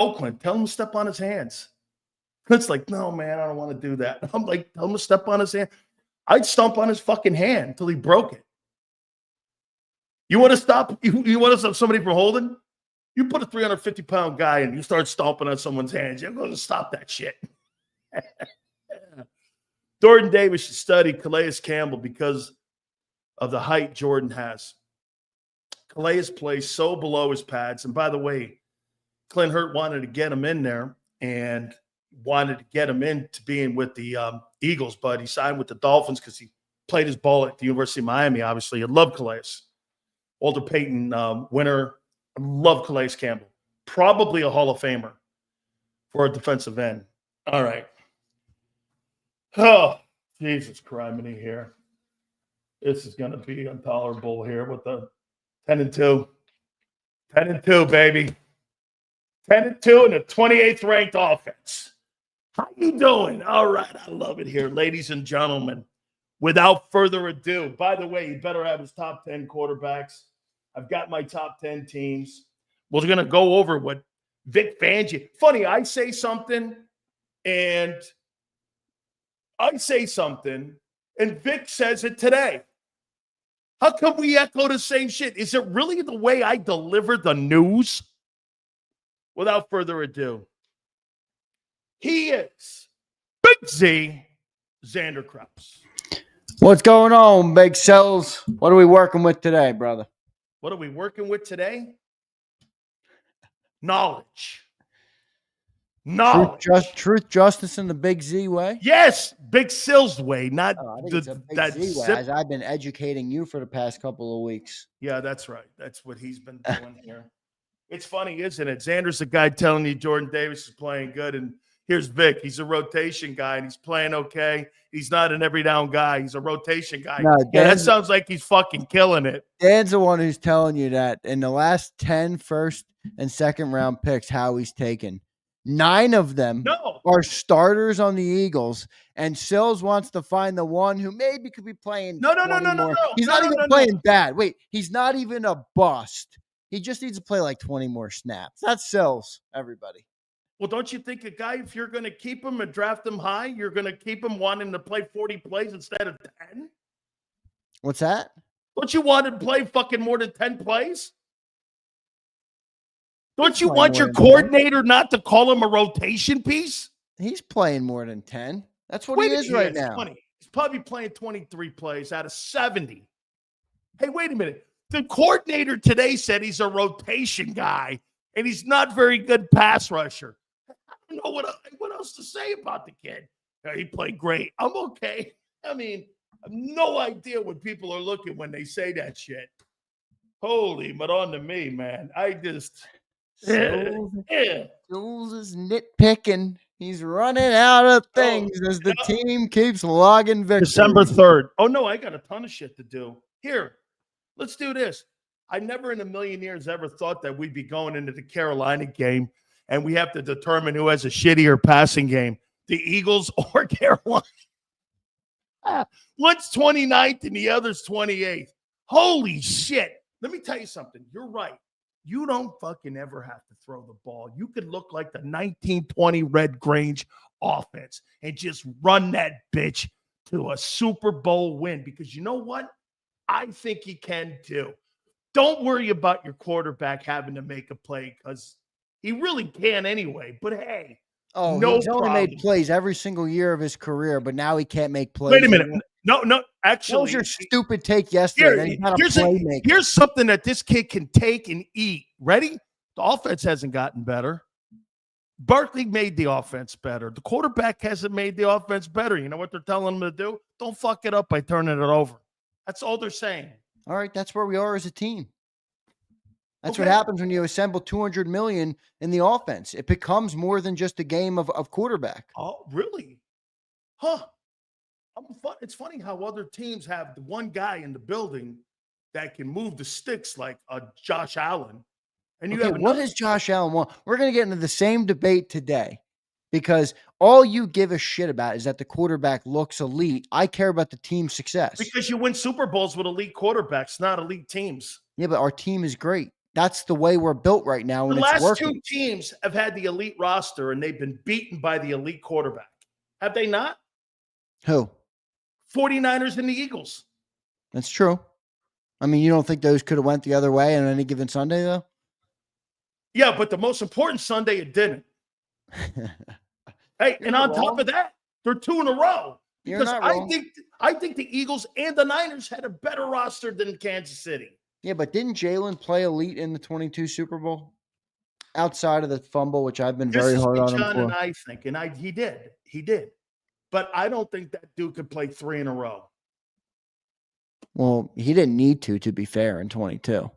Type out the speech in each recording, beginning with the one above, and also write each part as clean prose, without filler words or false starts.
Oakland, tell him to step on his hands. Clint's like, no, man, I don't want to do that. I'm like, tell him to step on his hand. I'd stomp on his fucking hand until he broke it. You want to stop? You want to stop somebody from holding? You put a 350-pound guy and you start stomping on someone's hands. You're going to stop that shit. Jordan Davis should study Calais Campbell because of the height Jordan has. Calais plays so below his pads. And by the way, Clint Hurt wanted to get him in there and wanted to get him into being with the Eagles, but he signed with the Dolphins because he played his ball at the University of Miami, obviously. I love Calais. Walter Payton winner. I love Calais Campbell. Probably a Hall of Famer for a defensive end. All right. Oh, Jesus criminy here. This is going to be intolerable here with the 10-2. 10-2, baby. 10-2 and a 28th ranked offense. How you doing? All right. I love it here, ladies and gentlemen. Without further ado, by the way, you better have his top 10 quarterbacks. I've got my top 10 teams. We're going to go over what Vic Fangio. Funny, I say something and Vic says it today. How come we echo the same shit? Is it really the way I deliver the news? Without further ado, he is Big Z, Zander Krause. What's going on, Big Silz? What are we working with today, brother? What are we working with today? Knowledge. Truth, justice, and the Big Z way? Yes, Big Silz way, not the Big Z way, as I've been educating you for the past couple of weeks. Yeah, that's right. That's what he's been doing here. It's funny, isn't it? Zander's the guy telling you Jordan Davis is playing good, and here's Vic. He's a rotation guy, and he's playing okay. He's not an every down guy. He's a rotation guy. No, that sounds like he's fucking killing it. Dan's the one who's telling you that in the last 10 first and second round picks, how he's taken. 9 of them are starters on the Eagles, and Silz wants to find the one who maybe could be playing. No. He's not even playing bad. Wait, he's not even a bust. He just needs to play like 20 more snaps. That's Silz, everybody. Well, don't you think a guy, if you're going to keep him and draft him high, you're going to keep him wanting to play 40 plays instead of 10? What's that? Don't you want to play fucking more than 10 plays? Don't you want your coordinator not to call him a rotation piece? He's playing more than 10. That's what he is right now. 20. He's probably playing 23 plays out of 70. Hey, wait a minute. The coordinator today said he's a rotation guy, and he's not very good pass rusher. I don't know what else to say about the kid. Yeah, he played great. I'm okay. I mean, I have no idea what people are looking when they say that shit. Holy Madonna me, man. I just... Jules is nitpicking. He's running out of things as the team keeps logging victories. December 3rd. Oh, no, I got a ton of shit to do. Here, let's do this. I never in a million years ever thought that we'd be going into the Carolina game and we have to determine who has a shittier passing game, the Eagles or Carolina. One's 29th and the other's 28th. Holy shit. Let me tell you something. You're right. You don't fucking ever have to throw the ball. You could look like the 1920 Red Grange offense and just run that bitch to a Super Bowl win because you know what? I think he can too. Don't worry about your quarterback having to make a play because he really can anyway. But hey, he's only made plays every single year of his career, but now he can't make plays. Wait a minute. No, actually. That was your stupid take yesterday. Here's something that this kid can take and eat. Ready? The offense hasn't gotten better. Barkley made the offense better. The quarterback hasn't made the offense better. You know what they're telling him to do? Don't fuck it up by turning it over. That's all they're saying. All right, that's where we are as a team. That's what happens when you assemble $200 million in the offense. It becomes more than just a game of quarterback. Oh, really? Huh. It's funny how other teams have the one guy in the building that can move the sticks like Josh Allen. And you have what does Josh Allen want? We're going to get into the same debate today because all you give a shit about is that the quarterback looks elite. I care about the team's success. Because you win Super Bowls with elite quarterbacks, not elite teams. Yeah, but our team is great. that's the way we're built right now, The and it's last working. 2 teams have had the elite roster, and they've been beaten by the elite quarterback. Have they not? Who? 49ers and the Eagles. That's true. I mean, you don't think those could have went the other way on any given Sunday, though? Yeah, but the most important Sunday, it didn't. Hey, and on top of that, they're 2 in a row. Because I think the Eagles and the Niners had a better roster than Kansas City. Yeah, but didn't Jalen play elite in the 22 Super Bowl? Outside of the fumble, which I've been very hard on him for. And I think, and he did. But I don't think that dude could play 3 in a row. Well, he didn't need to be fair, in 22.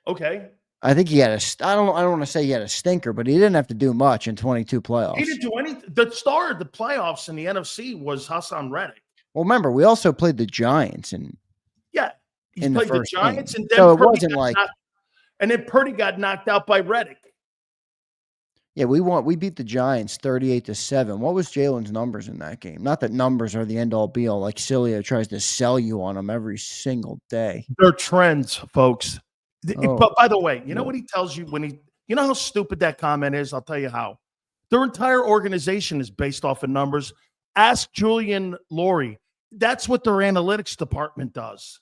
Okay. I think he had I don't want to say he had a stinker, but he didn't have to do much in 22 playoffs. He didn't do anything. The star of the playoffs in the NFC was Hassan Reddick. Well, remember, we also played the Giants he played the Giants, game. And then so it wasn't like and then Purdy got knocked out by Reddick. Yeah, we beat the Giants 38-7. What was Jalen's numbers in that game? Not that numbers are the end all be all, like Sileo tries to sell you on them every single day. They're trends, folks. But by the way, you know what he tells you you know how stupid that comment is? I'll tell you how. Their entire organization is based off of numbers. Ask Julian Laurie. That's what their analytics department does.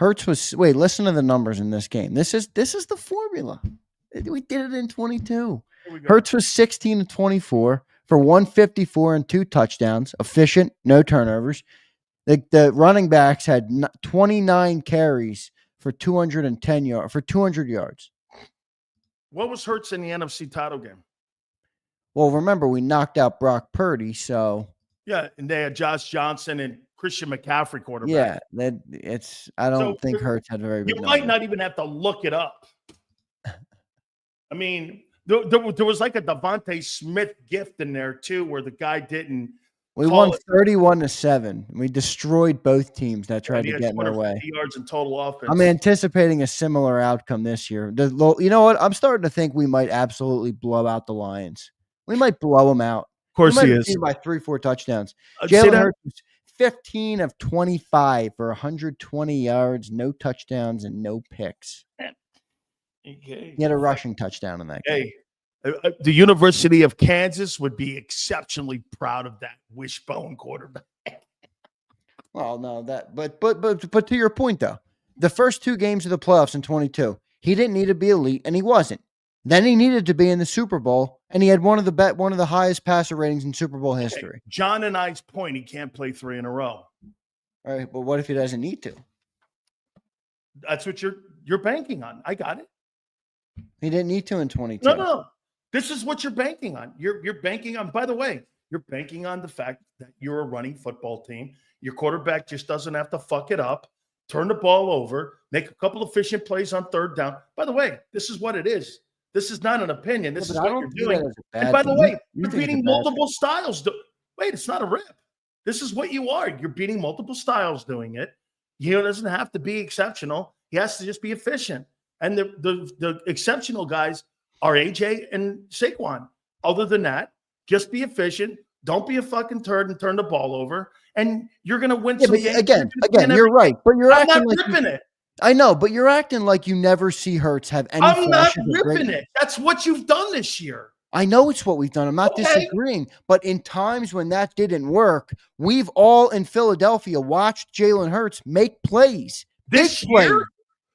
Listen to the numbers in this game. This is the formula. We did it in 22. Hurts was 16-24 for 154 and 2 touchdowns. Efficient, no turnovers. The running backs had 29 carries for 200 yards. What was Hurts in the NFC title game? Well, remember, we knocked out Brock Purdy, so. Yeah, and they had Josh Johnson and Christian McCaffrey quarterback. Yeah, I don't think Hurts had a very good number. Might not even have to look it up. I mean, there was like a Devontae Smith gift in there, too, where the guy didn't. We won 31-7. We destroyed both teams that tried to get in our way. Yards in total offense. I'm anticipating a similar outcome this year. You know what? I'm starting to think we might absolutely blow out the Lions. We might blow them out. Of course he is. By 3-4 touchdowns. Jalen Hurts was 15 of 25 for 120 yards, no touchdowns, and no picks. Okay. He had a rushing touchdown in that game. The University of Kansas would be exceptionally proud of that wishbone quarterback. Well, no, but to your point though, the first 2 games of the playoffs in 22, he didn't need to be elite, and he wasn't. Then he needed to be in the Super Bowl, and he had one of the highest passer ratings in Super Bowl history. John and I's point: he can't play 3 in a row. All right, but what if he doesn't need to? That's what you're banking on. I got it. He didn't need to in 22. No. This is what you're banking on. You're banking on, by the way, you're banking on the fact that you're a running football team. Your quarterback just doesn't have to fuck it up, turn the ball over, make a couple efficient plays on 3rd down. By the way, this is what it is. This is not an opinion. This is what you're doing. And by the way, you're beating multiple styles. Wait, it's not a rip. This is what you are. You're beating multiple styles doing it. He doesn't have to be exceptional. He has to just be efficient. And the exceptional guys are AJ and Saquon. Other than that, just be efficient. Don't be a fucking turd and turn the ball over. And you're going to win some games. Again, you're right. But you're acting like ripping it. I know, but you're acting like you never see Hurts have any. I'm not ripping it. That's what you've done this year. I know it's what we've done. I'm not disagreeing. But in times when that didn't work, we've all in Philadelphia watched Jalen Hurts make plays. This year?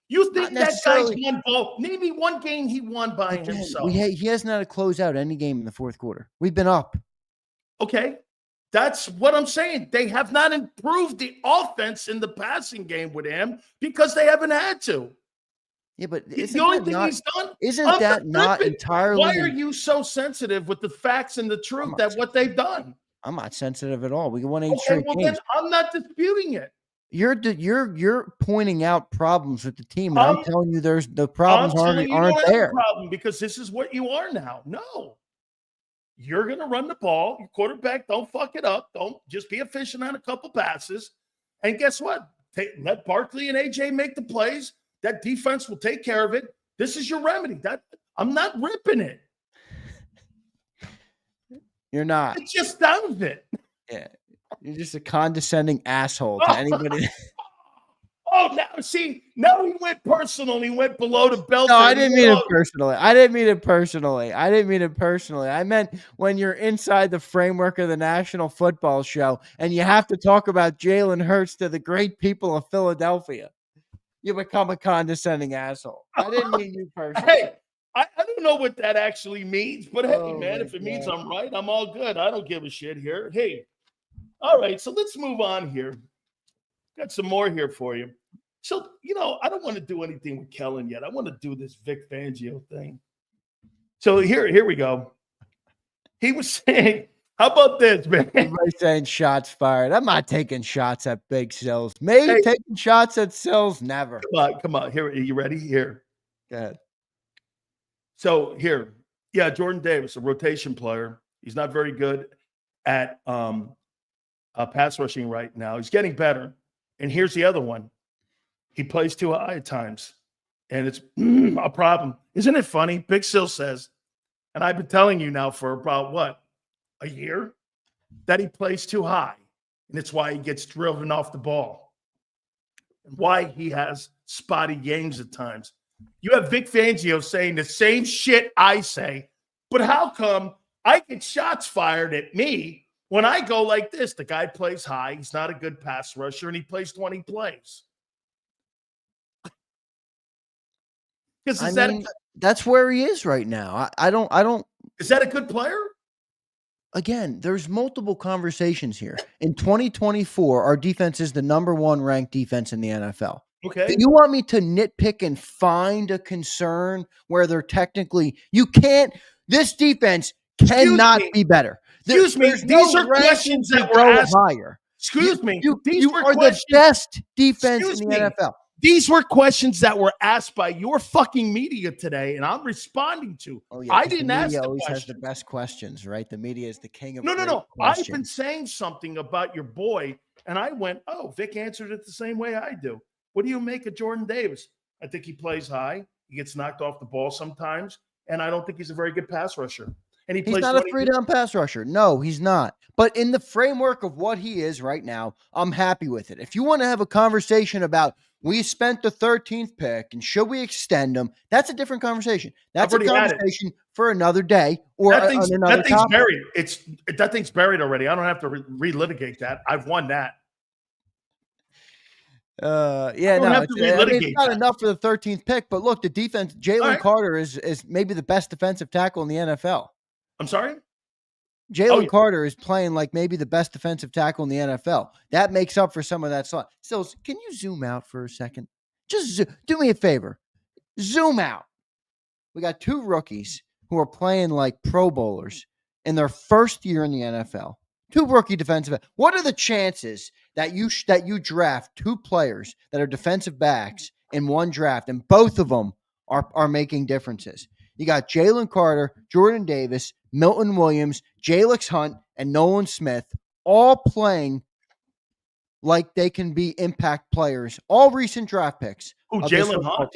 You think that guy's won ball? Maybe one game he won by himself. He hasn't had to close out any game in the 4th quarter. We've been up. Okay. That's what I'm saying. They have not improved the offense in the passing game with him because they haven't had to. Yeah, but the only thing he's done isn't that not entirely? Why are you so sensitive with the facts and the truth that what they've done? I'm not sensitive at all. We won 8 straight games. Then I'm not disputing it. You're pointing out problems with the team, and I'm telling you, the problems aren't there. Problem because this is what you are now. No, you're going to run the ball. Your quarterback, don't fuck it up. Don't just be efficient on a couple passes. And guess what? Let Barkley and AJ make the plays. That defense will take care of it. This is your remedy. I'm not ripping it. You're not. It's just sounds it. Yeah. You're just a condescending asshole to anybody. Oh, now See, now he went personal. He went below the belt. No, I didn't mean it personally. I didn't mean it personally. I meant when you're inside the framework of the National Football Show and you have to talk about Jalen Hurts to the great people of Philadelphia. You become a condescending asshole. I didn't mean you personally. Hey, I don't know what that actually means, but hey, man, if it means I'm right, I'm all good. I don't give a shit here. Hey, all right, so let's move on here. Got some more here for you. So, I don't want to do anything with Kellen yet. I want to do this Vic Fangio thing. So here we go. He was saying, how about this, man? Everybody's saying shots fired. I'm not taking shots at Big Silz. Maybe taking shots at Silz, never. Come on. Here, are you ready? Here. Go ahead. So here, Jordan Davis, a rotation player. He's not very good at pass rushing right now. He's getting better. And here's the other one. He plays too high at times, and it's a problem. Isn't it funny? Big Silz says, and I've been telling you now for about, a year, that he plays too high, and it's why he gets driven off the ball and why he has spotty games at times. You have Vic Fangio saying the same shit I say, but how come I get shots fired at me when I go like this? The guy plays high. He's not a good pass rusher, and he plays 20 plays. That's where he is right now. I don't. Is that a good player? Again, there's multiple conversations here. In 2024, our defense is the number 1 ranked defense in the NFL. Okay. Do you want me to nitpick and find a concern where they're technically you can't? This defense cannot be better. Excuse me. These are questions that were asked. Higher. Excuse me. You are the best defense in the NFL. These were questions that were asked by your fucking media today, and I'm responding to. Oh, yeah, I didn't ask the media always question. has the best questions, right? The media is the king of No. questions. I've been saying something about your boy, and I went, Vic answered it the same way I do. What do you make of Jordan Davis? I think he plays high. He gets knocked off the ball sometimes, and I don't think he's a very good pass rusher. And he's not a 3-down pass rusher. No, he's not. But in the framework of what he is right now, I'm happy with it. If you want to have a conversation about we spent the 13th pick and should we extend him, that's a different conversation. That's a conversation for another day or that thing's topic. buried. That thing's buried already. I don't have to relitigate that. I've won that. It's not enough for the 13th pick. But look, the defense, Jalen Carter is maybe the best defensive tackle in the NFL. I'm sorry? Jalen Carter is playing like maybe the best defensive tackle in the NFL. That makes up for some of that slot. So, can you zoom out for a second? Just do me a favor. Zoom out. We got 2 rookies who are playing like Pro Bowlers in their first year in the NFL. 2 rookie defensive backs. What are the chances that you draft 2 players that are defensive backs in one draft and both of them are making differences? You got Jalen Carter, Jordan Davis, Milton Williams, Jalix Hunt, and Nolan Smith all playing like they can be impact players. All recent draft picks. Oh, Jalen Hunt?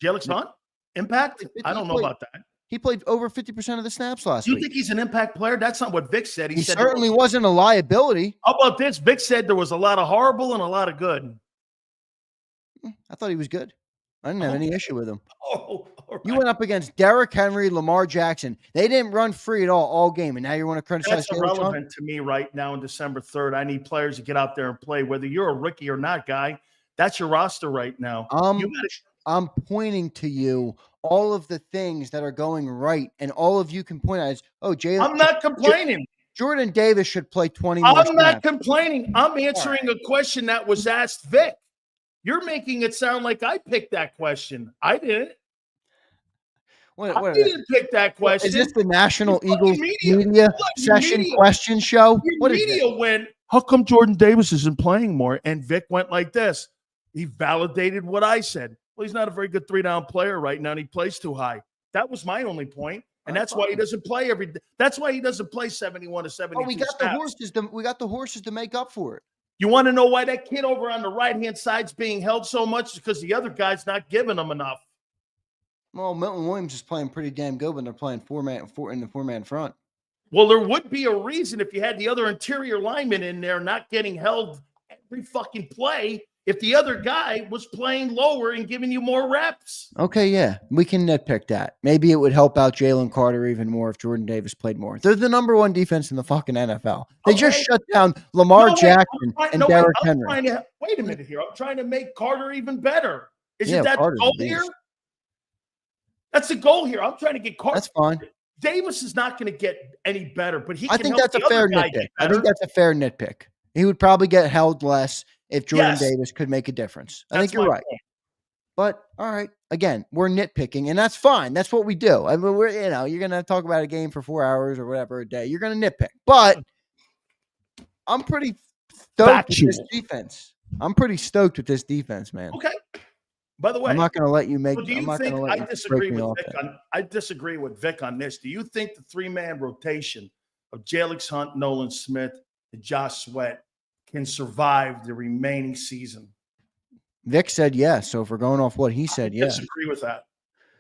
Jalix Hunt? Impact? I don't know about that. He played over 50% of the snaps last week. You think he's an impact player? That's not what Vic said. He said certainly wasn't a liability. How about this? Vic said there was a lot of horrible and a lot of good. I thought he was good. I didn't have any issue with him. All right. You went up against Derrick Henry, Lamar Jackson. They didn't run free at all game, and now you want to criticize. That's irrelevant to me right now on December 3rd. I need players to get out there and play. Whether you're a rookie or not, guy, that's your roster right now. I'm pointing to you all of the things that are going right, and all of you can point out is, Jalen. I'm not complaining. Jordan Davis should play 20 more snaps. I'm not complaining. I'm answering a question that was asked Vic. You're making it sound like I picked that question. I didn't. I didn't pick that question. Is this the National Eagles media session question show? What media went, how come Jordan Davis isn't playing more? And Vic went like this. He validated what I said. Well, he's not a very good 3-down player right now, and he plays too high. That was my only point, and that's why he doesn't play every day. That's why he doesn't play 71 to 72 we got snaps. We got the horses to make up for it. You want to know why that kid over on the right-hand side's being held so much? Because the other guy's not giving him enough. Well, Milton Williams is playing pretty damn good when they're playing in the four-man front. Well, there would be a reason if you had the other interior lineman in there not getting held every fucking play. if the other guy was playing lower and giving you more reps. Okay, yeah, we can nitpick that. Maybe it would help out Jalen Carter even more if Jordan Davis played more. They're the number one defense in the fucking NFL. They just shut down Lamar Jackson and Derrick Henry. Wait a minute here. I'm trying to make Carter even better. Isn't that Carter's the goal here? That's the goal here. I'm trying to get Carter. That's fine. Davis is not going to get any better, but I think that's a fair nitpick. I think that's a fair nitpick. He would probably get held less if Jordan Davis could make a difference. I think you're right. Point. But all right, again, we're nitpicking, and that's fine. That's what we do. I mean, you're going to talk about a game for 4 hours or whatever a day. You're going to nitpick. But I'm pretty stoked with this defense. I'm pretty stoked with this defense, man. Okay. By the way, I'm not going to let you make. So do you think I disagree with Vic I disagree with Vic on this? Do you think the 3-man rotation of Jalix Hunt, Nolan Smith, and Josh Sweat can survive the remaining season? Vic said yes. So if we're going off what he said, yes. I disagree with that.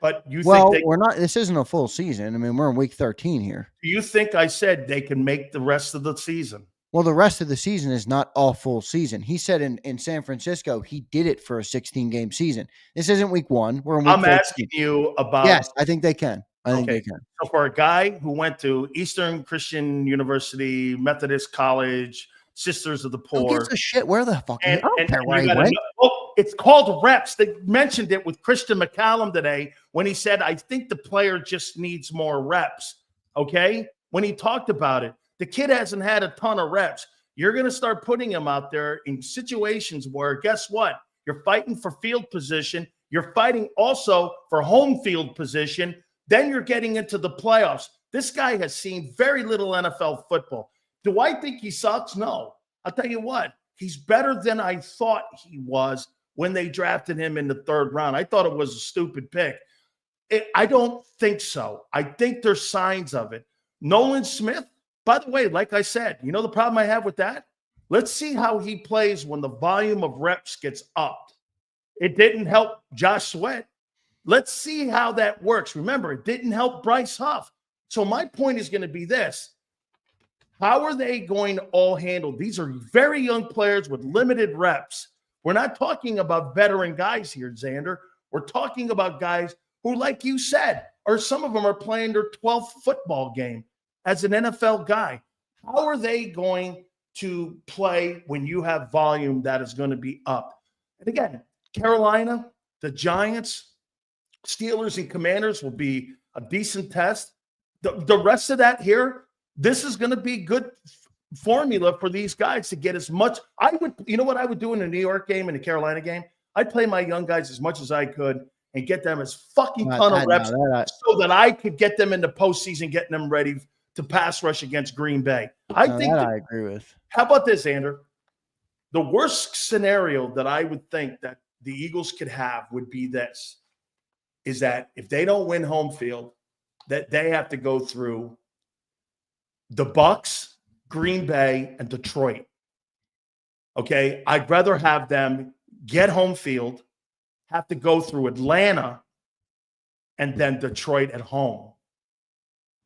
But you think we're not. This isn't a full season. I mean, we're in week 13 here. Do you think I said they can make the rest of the season? Well, the rest of the season is not all full season. He said in San Francisco, he did it for a 16-game season. This isn't week 1. We're in week 13. Asking you about. Yes, I think they can. I think they can. So for a guy who went to Eastern Christian University, Methodist College, Sisters of the Poor. Who gives a shit? Where the fuck? I don't care where he went. It's called reps. They mentioned it with Christian McCallum today when he said, I think the player just needs more reps. Okay? When he talked about it. The kid hasn't had a ton of reps. You're going to start putting him out there in situations where, guess what? You're fighting for field position. You're fighting also for home field position. Then you're getting into the playoffs. This guy has seen very little NFL football. Do I think he sucks? No. I'll tell you what. He's better than I thought he was when they drafted him in the 3rd round. I thought it was a stupid pick. I don't think so. I think there's signs of it. Nolan Smith, by the way, like I said, you know the problem I have with that? Let's see how he plays when the volume of reps gets upped. It didn't help Josh Sweat. Let's see how that works. Remember, it didn't help Bryce Huff. So my point is going to be this. How are they going to all handle? These are very young players with limited reps. We're not talking about veteran guys here, Zander. We're talking about guys who, like you said, or some of them are playing their 12th football game. As an NFL guy, how are they going to play when you have volume that is going to be up? And again, Carolina, the Giants, Steelers, and Commanders will be a decent test. The rest of that here, this is going to be good formula for these guys to get as much. You know what I would do in a New York game and a Carolina game? I'd play my young guys as much as I could and get them as fucking ton of reps so that I could get them in the postseason, getting them ready to pass rush against Green Bay. I agree with. How about this, Zander? The worst scenario that I would think that the Eagles could have would be this, is that if they don't win home field, that they have to go through the Bucs, Green Bay, and Detroit. Okay? I'd rather have them get home field, have to go through Atlanta, and then Detroit at home.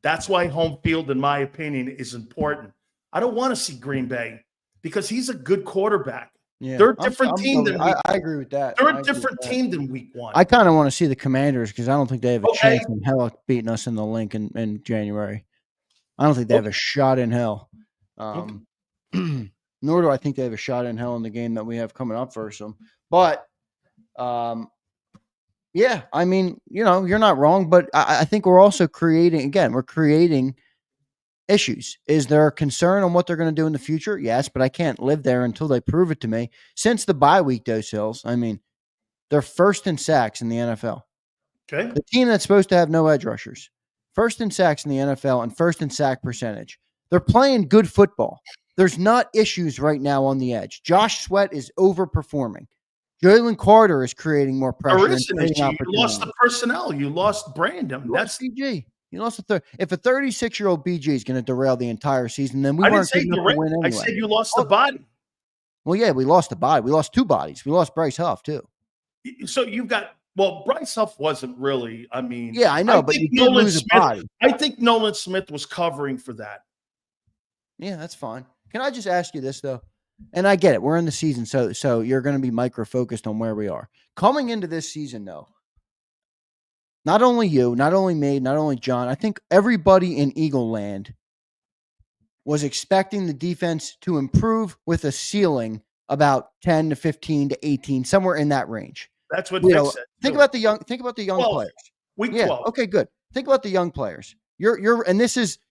That's why home field, in my opinion, is important. I don't want to see Green Bay because he's a good quarterback. Yeah, they're a different team than I agree with that. They're a different team than week 1. I kind of want to see the Commanders because I don't think they have a chance in hell of beating us in the link in January. I don't think they have a shot in hell. Nor do I think they have a shot in hell in the game that we have coming up versus them. But yeah, I mean, you're not wrong, but I think we're also creating issues. Is there a concern on what they're going to do in the future? Yes, but I can't live there until they prove it to me. Since the bye week, though, Silz, I mean, they're 1st in sacks in the NFL. Okay. The team that's supposed to have no edge rushers, 1st in sacks in the NFL and 1st in sack percentage. They're playing good football. There's not issues right now on the edge. Josh Sweat is overperforming. Jalen Carter is creating more pressure. There is an issue. You lost the personnel. You lost Brandon. That's BG. You lost if a 36-year-old BG is going to derail the entire season, then we weren't good enough to win anyway. I said you lost the body. Well, yeah, we lost the body. We lost 2 bodies. We lost Bryce Huff too. So you've got Bryce Huff wasn't really. I mean, yeah, I know, but you did lose a body. I think Nolan Smith was covering for that. Yeah, that's fine. Can I just ask you this though? And I get it. We're in the season, so you're going to be micro-focused on where we are. Coming into this season, though, not only you, not only me, not only John, I think everybody in Eagle Land was expecting the defense to improve with a ceiling about 10 to 15 to 18, somewhere in that range. That's what Vic said. Think about the young 12. Players. Week yeah, 12. Okay, good. Think about the young players. You're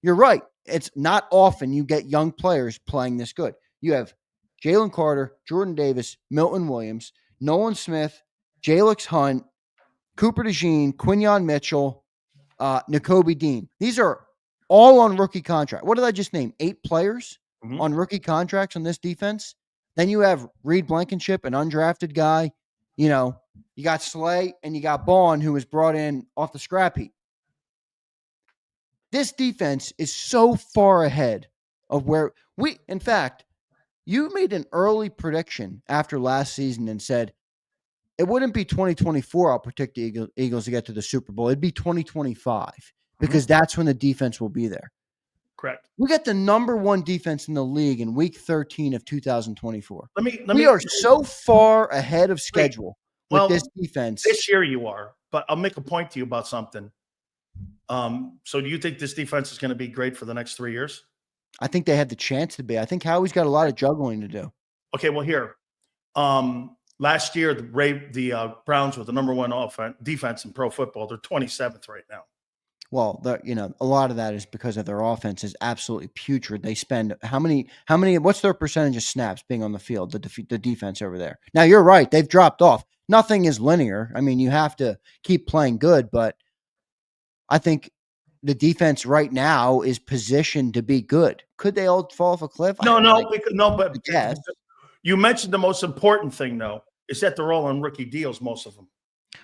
right. It's not often you get young players playing this good. You have Jalen Carter, Jordan Davis, Milton Williams, Nolan Smith, Jalix Hunt, Cooper DeJean, Quinyon Mitchell, Nakobe Dean. These are all on rookie contract. What did I just name? 8 players on rookie contracts on this defense. Then you have Reed Blankenship, an undrafted guy. You know, you got Slay and you got Bond, who was brought in off the scrap heap. This defense is so far ahead of where in fact, you made an early prediction after last season and said it wouldn't be 2024. I'll predict the Eagles to get to the Super Bowl. It'd be 2025 because that's when the defense will be there. Correct. We got the number 1 defense in the league in week 13 of 2024. We are so far ahead of schedule with this defense. This year you are, but I'll make a point to you about something. So do you think this defense is going to be great for the next 3 years? I think they have the chance to be. I think Howie's got a lot of juggling to do. Okay, well here, last year the Browns were the number 1 defense in pro football. They're 27th right now. Well, a lot of that is because of their offense is absolutely putrid. They spend how many? What's their percentage of snaps being on the field? The defense over there. Now you're right; they've dropped off. Nothing is linear. I mean, you have to keep playing good, but I think the defense right now is positioned to be good. Could they all fall off a cliff? But yes. You mentioned the most important thing, though, is that they're all on rookie deals, most of them.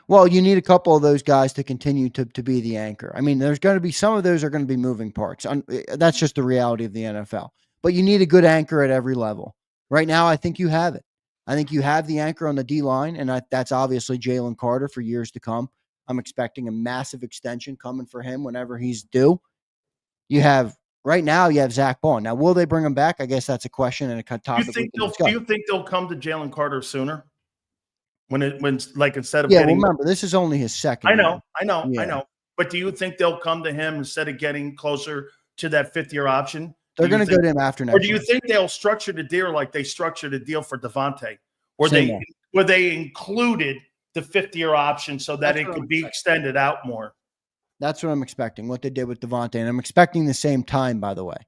Well, you need a couple of those guys to continue to be the anchor. I mean, there's going to be some of those are going to be moving parts. That's just the reality of the NFL. But you need a good anchor at every level. Right now, I think you have it. I think you have the anchor on the D-line, and that's obviously Jalen Carter for years to come. I'm expecting a massive extension coming for him whenever he's due. Right now, you have Zach Bond. Now, will they bring him back? I guess that's a question and a topic. Do you think they'll come to Jalen Carter sooner? Instead of remember, this is only his second. I know. But do you think they'll come to him instead of getting closer to that 5th-year option? They're going to go to him after next. Or do you think they'll structure the deal like they structured a deal for Devontae, where they included the 5th-year option so that it could be extended out more? That's what I'm expecting. What they did with Devontae, and I'm expecting the same time. By the way,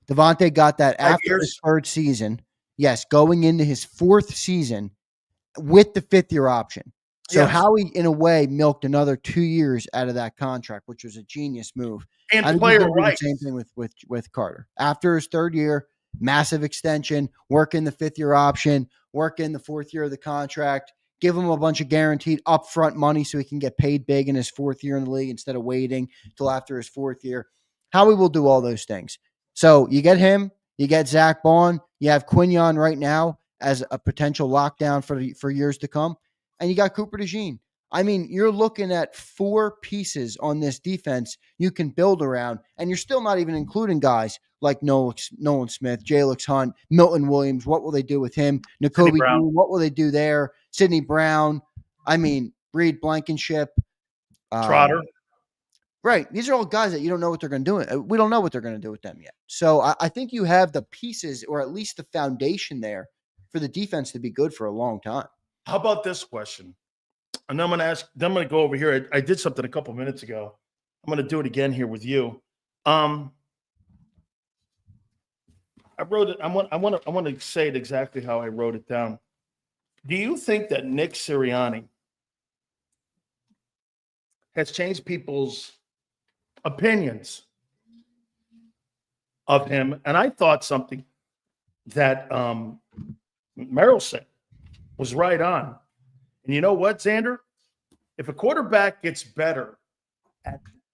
Devontae got that after his 3rd season. Yes, going into his 4th season. With the 5th-year option. So Howie, in a way, milked another 2 years out of that contract, which was a genius move. And player rights. The same thing with Carter. After his 3rd year, massive extension, work in the 5th-year option, work in the 4th year of the contract, give him a bunch of guaranteed upfront money so he can get paid big in his 4th year in the league instead of waiting till after his 4th year. Howie will do all those things. So you get him, you get Zach Bond, you have Quinyon right now as a potential lockdown for years to come. And you got Cooper DeJean. I mean, you're looking at 4 pieces on this defense you can build around, and you're still not even including guys like Nolan Smith, Jalix Hunt, Milton Williams. What will they do with him? Nakobe Dean, what will they do there? Sidney Brown. I mean, Reed Blankenship. Trotter. Right. These are all guys that you don't know what they're going to do. We don't know what they're going to do with them yet. So I think you have the pieces, or at least the foundation there, for the defense to be good for a long time. How about this question? And I'm going to go over here. I did something a couple minutes ago. I'm going to do it again here with you. I wrote it. I want to say it exactly how I wrote it down. Do you think that Nick Sirianni has changed people's opinions of him? And I thought something that Merrill said was right on. And you know what, Zander? If a quarterback gets better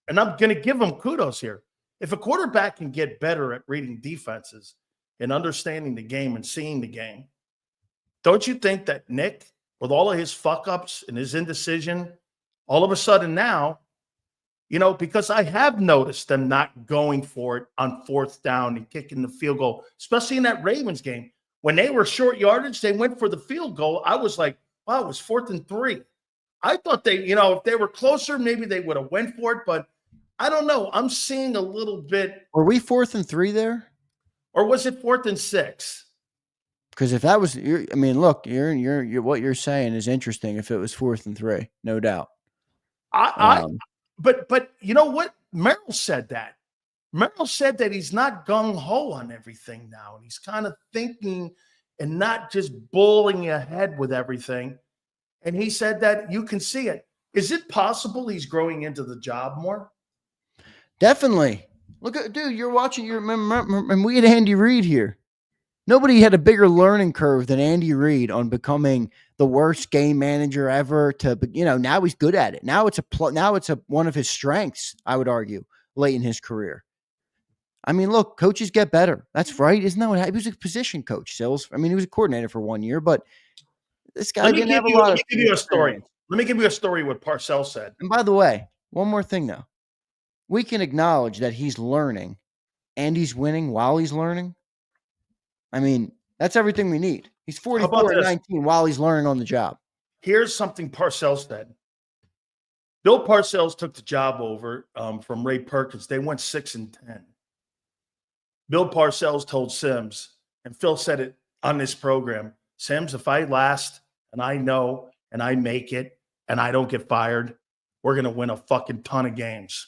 and I'm going to give him kudos here. If a quarterback can get better at reading defenses and understanding the game and seeing the game, don't you think that Nick, with all of his fuck-ups and his indecision, all of a sudden now, because I have noticed them not going for it on 4th down and kicking the field goal, especially in that Ravens game, When they were short yardage, they went for the field goal. I was like, wow, it was 4th and 3. I thought they, if they were closer, maybe they would have went for it, but I don't know. I'm seeing a little bit. Were we 4th and 3 there? Or was it 4th and 6? Because if that was, look, you're what you're saying is interesting. If it was 4th and 3, no doubt. But you know what? Merrill said that. Merrill said that he's not gung-ho on everything now. And he's kind of thinking and not just bullying ahead with everything. And he said that you can see it. Is it possible he's growing into the job more? Definitely. Look at, dude, you're watching, and we had Andy Reid here. Nobody had a bigger learning curve than Andy Reid on becoming the worst game manager ever. Now he's good at it. Now it's one of his strengths, I would argue, late in his career. I mean, look, coaches get better. That's right. Isn't that what he was a position coach, Silz? I mean, he was a coordinator for 1 year, but this guy didn't have a lot of. Let me give you a story. Let me give you a story what Parcells said. And by the way, one more thing, though. We can acknowledge that he's learning and he's winning while he's learning. I mean, that's everything we need. He's 44 and 19 while he's learning on the job. Here's something Parcells said. Bill Parcells took the job over from Ray Perkins. They went 6 and 10. Bill Parcells told Sims, and Phil said it on this program, Sims, if I last and I know and I make it and I don't get fired, we're going to win a fucking ton of games.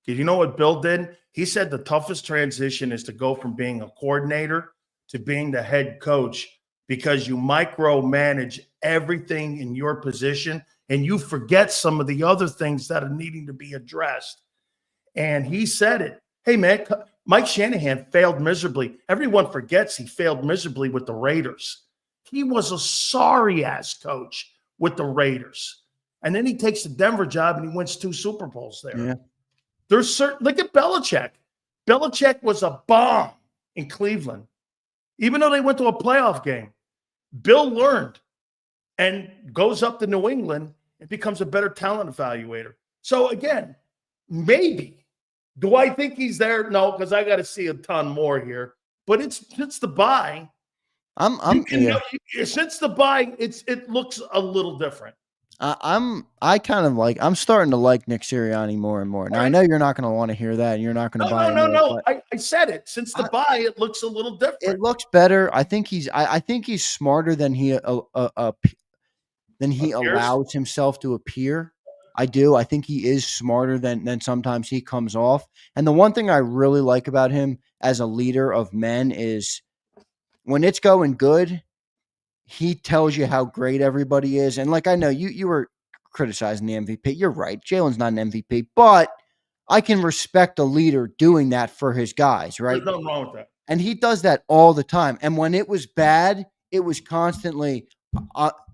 Did you know what Bill did? He said the toughest transition is to go from being a coordinator to being the head coach because you micromanage everything in your position and you forget some of the other things that are needing to be addressed. And he said it. Hey, man, Mike Shanahan failed miserably. Everyone forgets he failed miserably with the Raiders. He was a sorry-ass coach with the Raiders. And then he takes the Denver job and he wins 2 Super Bowls there. Yeah. There's certain, look at Belichick. Belichick was a bomb in Cleveland. Even though they went to a playoff game, Bill learned and goes up to New England and becomes a better talent evaluator. So again, maybe. Do I think he's there? No, because I got to see a ton more here. But since the bye, since the bye, it looks a little different. I'm starting to like Nick Sirianni more and more. Now I know you're not going to want to hear that, and you're not going to buy it. No. I said it. Since the bye, it looks a little different. It looks better. I think he's smarter than he allows himself to appear. I do. I think he is smarter than sometimes he comes off. And the one thing I really like about him as a leader of men is when it's going good, he tells you how great everybody is. And like, I know you were criticizing the MVP. You're right. Jalen's not an MVP, but I can respect a leader doing that for his guys, right? There's nothing wrong with that. And he does that all the time. And when it was bad, it was constantly,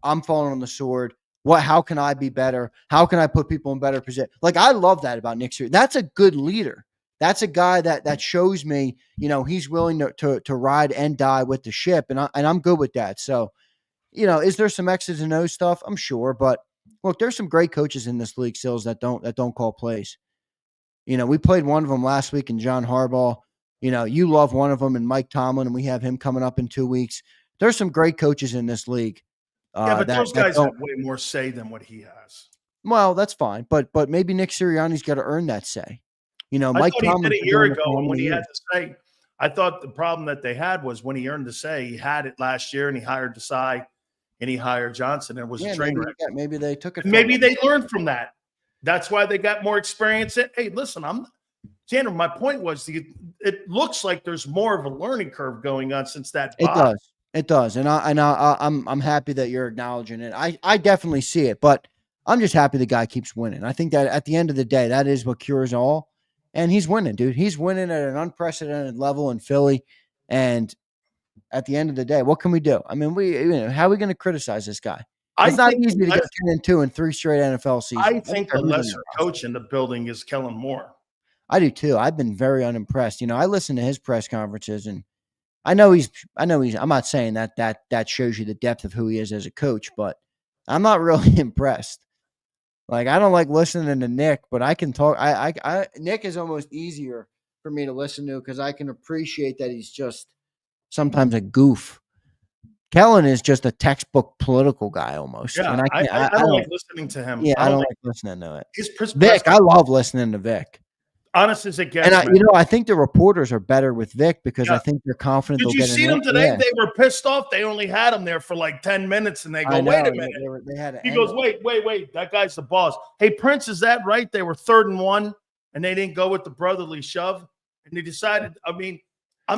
I'm falling on the sword. How can I be better? How can I put people in better position? Like, I love that about Nick Sirianni. That's a good leader. That's a guy that shows me, he's willing to ride and die with the ship. And I'm good with that. So, is there some X's and O's stuff? I'm sure. But look, there's some great coaches in this league, Sills, that don't call plays. We played one of them last week in John Harbaugh. You love one of them in Mike Tomlin, and we have him coming up in 2 weeks. There's some great coaches in this league. But those guys have way more say than what he has. Well, that's fine. But maybe Nick Sirianni's got to earn that say. Mike Tomlin did a year ago when he had to say. I thought the problem that they had was when he earned the say, he had it last year and he hired Desai and he hired Johnson and it was a train wreck. Maybe they took it. Maybe they learned from that. That's why they got more experience. Hey, listen, Zander, my point was it looks like there's more of a learning curve going on since that. It does. And I'm happy that you're acknowledging it. I definitely see it, but I'm just happy the guy keeps winning. I think that at the end of the day, that is what cures all. And he's winning, dude. He's winning at an unprecedented level in Philly. And at the end of the day, what can we do? I mean, how are we going to criticize this guy? It's not easy to get 10-2 in 3 straight NFL seasons. I think the lesser coach in the building is Kellen Moore. I do too. I've been very unimpressed. I listen to his press conferences and I know he's, I'm not saying that shows you the depth of who he is as a coach, but I'm not really impressed. Like, I don't like listening to Nick, but I can talk. Nick is almost easier for me to listen to because I can appreciate that he's just sometimes a goof. Kellen is just a textbook political guy almost. Yeah, and I don't like listening to him. Yeah, I don't like listening to it. His Vic, I love listening to Vic. Honest as it gets, And man. I think the reporters are better with Vic because I think they're confident. Did you see them today? Yeah. They were pissed off. They only had him there for like 10 minutes, and they go, "Wait a minute." They had he goes, "Wait. That guy's the boss." Hey, Prince, is that right? They were 3rd and 1, and they didn't go with the brotherly shove, and they decided. I mean,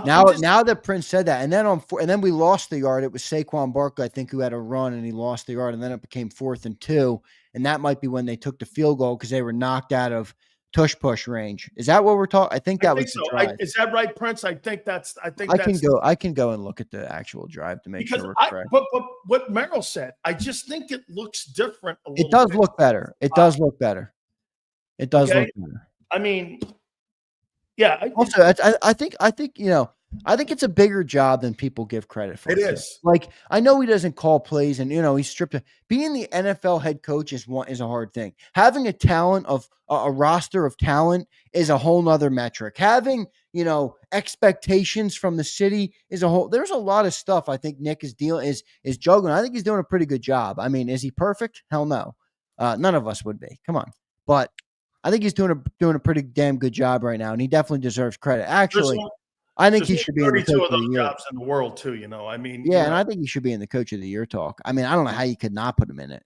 now that Prince said that, and then we lost the yard. It was Saquon Barkley, I think, who had a run, and he lost the yard, and then it became 4th and 2, and that might be when they took the field goal because they were knocked out of tush push range. Is that what we're talking? I think that was so. The drive. Is that right, Prince? I can go and look at the actual drive to make sure we're correct. But what Merrill said, I just think it looks different. It does look better. It does look better. It does look better. I mean, yeah. Also, I think I think it's a bigger job than people give credit for. It is. Like, I know he doesn't call plays, and he's stripped. Being the NFL head coach is a hard thing. Having a talent of a roster of talent is a whole nother metric. Having expectations from the city is a whole. There's a lot of stuff I think Nick is juggling. I think he's doing a pretty good job. I mean, is he perfect? Hell no. None of us would be. Come on, but I think he's doing a pretty damn good job right now, and he definitely deserves credit. Actually. I think he should be in the coach of the year. Jobs in the world too, I mean, yeah, and I think he should be in the coach of the year talk. I mean, I don't know how you could not put him in it.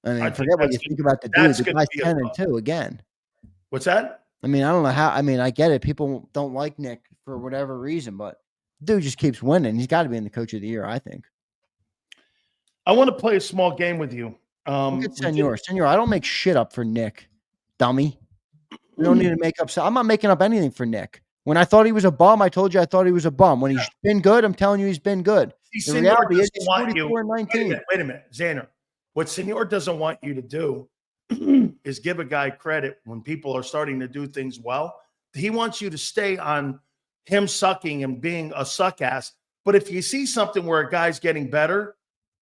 I mean, forget what you think about the dude. The guy's 10-2 again. What's that? I mean, I don't know how. I mean, I get it. People don't like Nick for whatever reason, but dude just keeps winning. He's got to be in the coach of the year, I think. I want to play a small game with you. Look at Senor, I don't make shit up for Nick, dummy. We don't need to make up. So I'm not making up anything for Nick. When I thought he was a bum, I told you I thought he was a bum. When he's been good, I'm telling you he's been good. The reality is he's 44 and 19. Wait a minute, Zander. What Senor doesn't want you to do is give a guy credit when people are starting to do things well. He wants you to stay on him sucking and being a suck ass. But if you see something where a guy's getting better,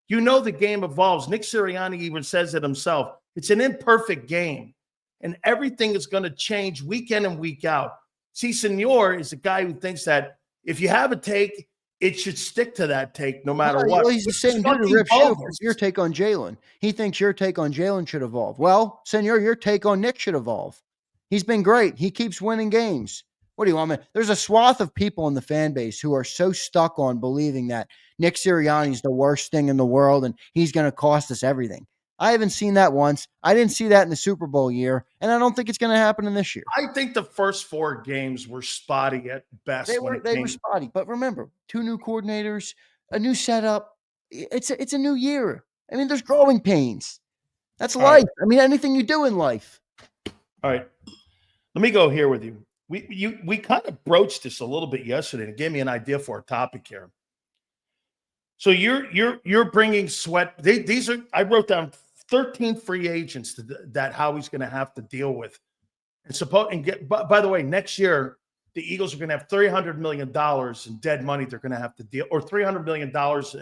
the game evolves. Nick Sirianni even says it himself. It's an imperfect game. And everything is going to change week in and week out. See, Senor is a guy who thinks that if you have a take, it should stick to that take no matter what. Well, he's the same dude who rips your take on Jalen. He thinks your take on Jalen should evolve. Well, Senor, your take on Nick should evolve. He's been great. He keeps winning games. What do you want me? There's a swath of people in the fan base who are so stuck on believing that Nick Sirianni is the worst thing in the world and he's going to cost us everything. I haven't seen that once. I didn't see that in the Super Bowl year, and I don't think it's going to happen in this year. I think the first 4 games were spotty at best. They were spotty, but remember, 2 new coordinators, a new setup. It's a new year. I mean, there's growing pains. That's life. Right. I mean, anything you do in life. All right, let me go here with you. We kind of broached this a little bit yesterday and gave me an idea for a topic here. So you're bringing Sweat. These are I wrote down 13 free agents that Howie's going to have to deal with. By the way, next year, the Eagles are going to have $300 million in dead money they're going to have to deal, or $300 million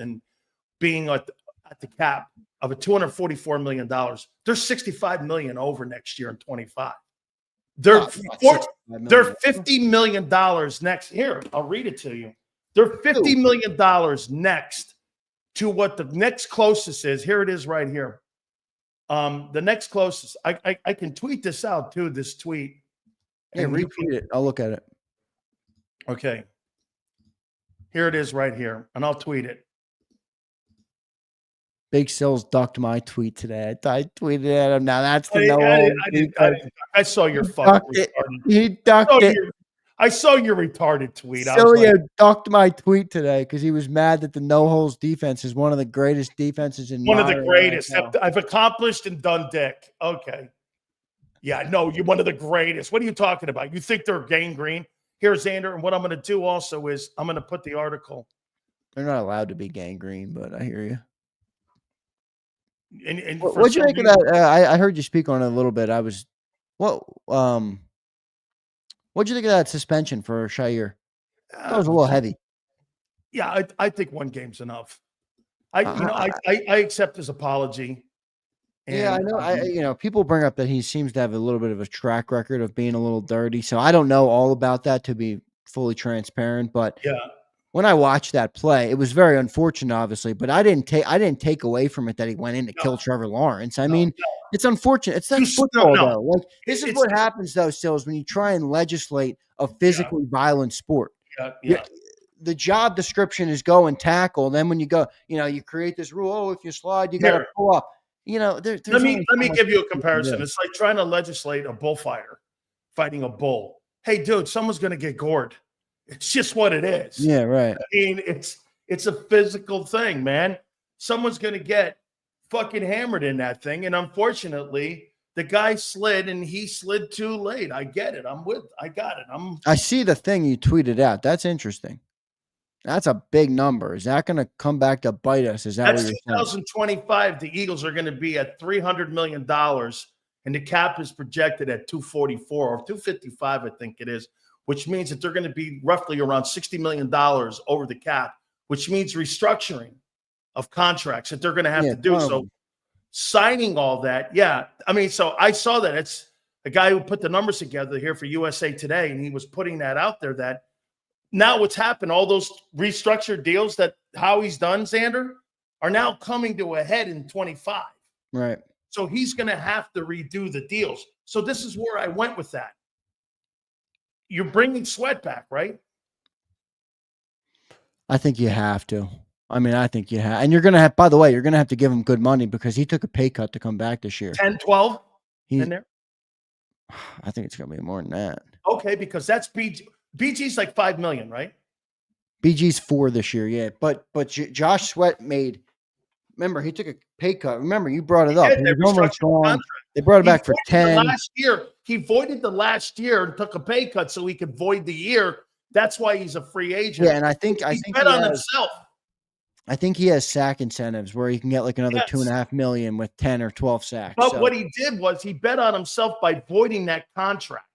in being at the cap of a $244 million. They're $65 million over next year in 25. They're $50 million next. Here, I'll read it to you. They're $50 million next to what the next closest is. Here it is right here. The next closest, I can tweet this out too, this tweet. Yeah, retweet it. I'll look at it. Okay. Here it is right here, and I'll tweet it. Big Silz ducked my tweet today. I tweeted at him. Now that's the I saw your fucking retarded. He ducked it. I saw your retarded tweet. Sileo ducked my tweet today because he was mad that the no-holes defense is one of the greatest defenses in one of the greatest. I've accomplished and done dick. Okay. Yeah, no, you're one of the greatest. What are you talking about? You think they're gangrene? Here, Zander, and what I'm going to do also is I'm going to put the article. They're not allowed to be gangrene, but I hear you. And what'd you make of that? I heard you speak on it a little bit. What'd you think of that suspension for Shire? That was a little heavy. Yeah, I think one game's enough. I accept his apology. And, I know. People bring up that he seems to have a little bit of a track record of being a little dirty. So I don't know all about that to be fully transparent. But when I watched that play, it was very unfortunate, obviously, but I didn't take away from it that he went in to kill Trevor Lawrence. I mean, it's unfortunate. That's football, though. Like, this is what happens, though, Silz, when you try and legislate a physically violent sport. The job description is go and tackle. Then when you go, you create this rule. Oh, if you slide, you got to pull up. Let me give you a comparison. It's like trying to legislate a bullfighter fighting a bull. Hey, dude, someone's going to get gored. It's just what it is. Yeah, right. I mean, it's a physical thing, man. Someone's going to get fucking hammered in that thing. And unfortunately, the guy slid and he slid too late. I get it. I got it. I see the thing you tweeted out. That's interesting. That's a big number. Is that going to come back to bite us? Is that That's what you're 2025. The Eagles are going to be at $300 million, and the cap is projected at 244 or 255, I think it is, which means that they're going to be roughly around $60 million over the cap, which means restructuring of contracts that they're going to have to do. Totally. So signing all that, I mean, so I saw that. It's a guy who put the numbers together here for USA Today, and he was putting that out there that now what's happened, all those restructured deals that Howie's done, Zander, are now coming to a head in 25. Right. So he's going to have to redo the deals. So this is where I went with that. You're bringing Sweat back, right? I think you have to. I mean, I think you have. And you're going to have, by the way, you're going to have to give him good money because he took a pay cut to come back this year. 10, 12 in there? I think it's going to be more than that. Okay, because that's BG's like $5 million, right? BG's 4 this year, yeah. But Josh Sweat made. Remember, he took a pay cut. Remember, you brought it up. He was almost gone. They brought it back for 10. Last year, he voided the last year and took a pay cut so he could void the year. That's why he's a free agent. Yeah, and I think he bet on himself. I think he has sack incentives where he can get like another $2.5 million with 10 or 12 sacks. But what he did was he bet on himself by voiding that contract.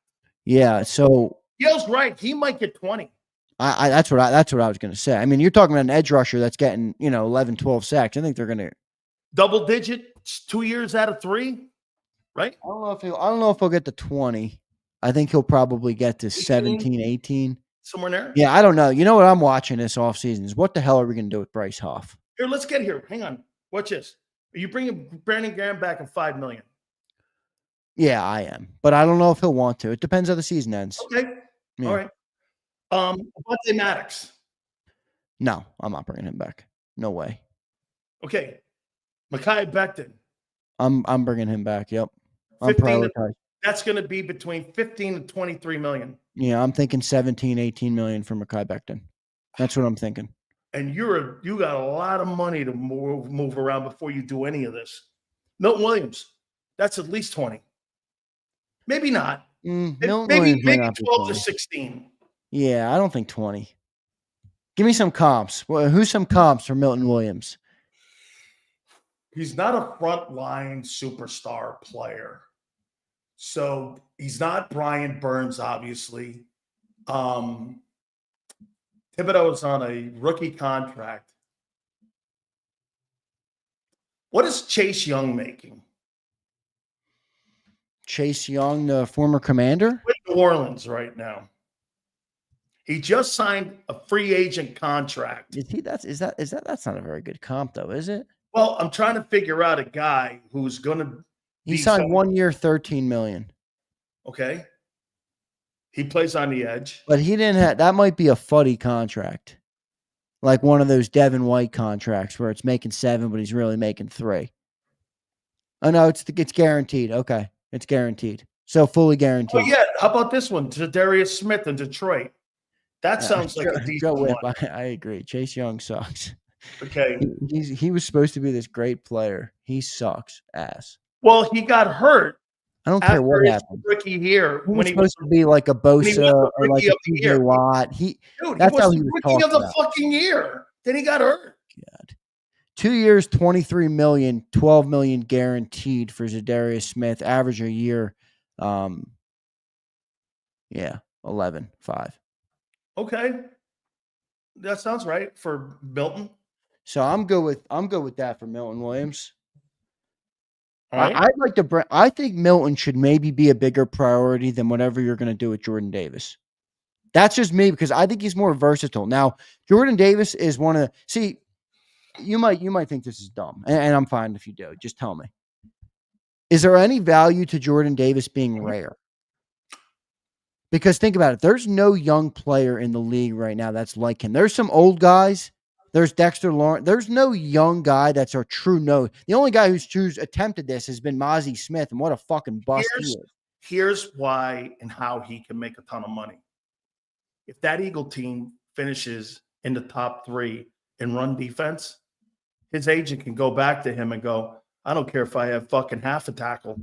Yeah, so Gil's right. He might get 20. That's what I was going to say. I mean, you're talking about an edge rusher that's getting 11, 12 sacks. I think they're going to double digit 2 years out of 3, right? I don't know if he'll get to 20. I think he'll probably get to 17, 18. Somewhere there? Yeah, I don't know. You know what I'm watching this offseason is what the hell are we going to do with Bryce Huff? Here, let's get here. Hang on. Watch this. Are you bringing Brandon Graham back at $5 million? Yeah, I am. But I don't know if he'll want to. It depends how the season ends. Okay. Yeah. All right. Devontae Maddox. No, I'm not bringing him back. No way. Okay. Mekhi Becton. I'm bringing him back. Yep. I'm prioritizing. That's going to be between 15 and 23 million. Yeah, I'm thinking 17, 18 million for Mekhi Becton. That's what I'm thinking. And you got a lot of money to move around before you do any of this. Milton Williams. That's at least 20. Maybe not. Maybe 12 to 16. Yeah, I don't think 20. Give me some comps. Well, who's some comps for Milton Williams? He's not a frontline superstar player. So he's not Brian Burns, obviously. Thibodeau is on a rookie contract. What is Chase Young making? Chase Young, the former commander? With New Orleans right now. He just signed a free agent contract. That's not a very good comp, though, is it? Well, I'm trying to figure out a guy who's going to. He signed 1 year, $13 million. Okay. He plays on the edge. But he didn't have. That might be a fuddy contract, like one of those Devin White contracts where it's making 7, but he's really making 3. Oh no, it's guaranteed. Okay, it's guaranteed. So fully guaranteed. Oh yeah. How about this one? Darius Smith in Detroit. That sounds like a decent one. I agree. Chase Young sucks. Okay. He was supposed to be this great player. He sucks ass. Well, he got hurt. I don't care what happened. Rookie year when he was supposed to be like a Bosa or like a TJ Watt. That's how he was rookie of the fucking year. Then he got hurt. God. 2 years, $23 million, $12 million guaranteed for Zadarius Smith. Average a year, 11.5. Okay, that sounds right for Milton. So I'm good with that for Milton Williams. All right. I'd like to. I think Milton should maybe be a bigger priority than whatever you're going to do with Jordan Davis. That's just me because I think he's more versatile. Now, Jordan Davis is one of the you might think this is dumb, and I'm fine if you do. Just tell me. Is there any value to Jordan Davis being rare? Because think about it. There's no young player in the league right now that's like him. There's some old guys. There's Dexter Lawrence. There's no young guy that's a true no. The only guy who's attempted this has been Mozzie Smith, and what a fucking bust he is. Here's why and how he can make a ton of money. If that Eagle team finishes in the top 3 in run defense, his agent can go back to him and go, I don't care if I have fucking half a tackle.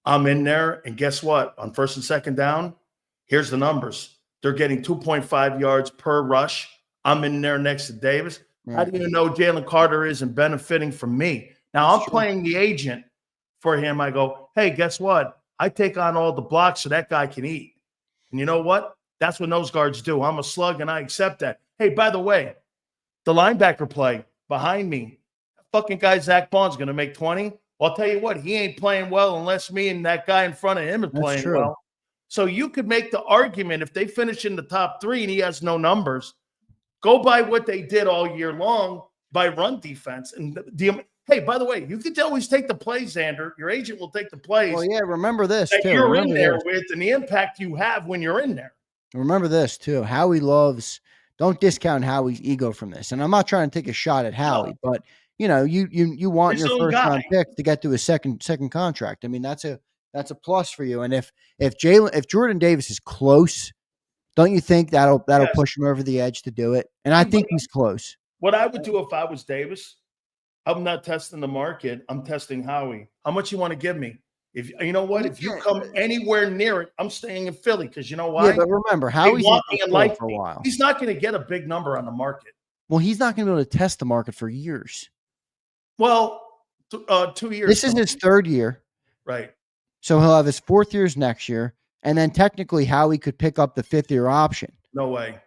I'm in there, and guess what? On first and second down, here's the numbers. They're getting 2.5 yards per rush. I'm in there next to Davis. Right. How do you know Jalen Carter isn't benefiting from me? Now, I'm playing the agent for him. I go, hey, guess what? I take on all the blocks so that guy can eat. And you know what? That's what nose guards do. I'm a slug, and I accept that. Hey, by the way, the linebacker play behind me, fucking guy Zach Bond's going to make 20. Well, I'll tell you what, he ain't playing well unless me and that guy in front of him are playing well. So you could make the argument if they finish in the top 3 and he has no numbers, go by what they did all year long by run defense. And hey, by the way, you could always take the plays, Zander. Your agent will take the plays. Well, yeah, remember this that too. You're in there with and the impact you have when you're in there. Remember this too. Howie loves. Don't discount Howie's ego from this. And I'm not trying to take a shot at Howie, but you know, you want your first round pick to get to a second contract. I mean, that's a plus for you. And if Jordan Davis is close, don't you think that'll push him over the edge to do it? And I think he's close. What I would do if I was Davis, I'm not testing the market. I'm testing Howie. How much you want to give me? If you know what, if you come anywhere near it, I'm staying in Philly because you know why? Yeah, but remember, Howie's like for a while. He's not going to get a big number on the market. Well, he's not going to be able to test the market for years. Well, 2 years. This is his 3rd year. Right. So he'll have his 4th years next year. And then technically Howie could pick up the 5th year option. No way.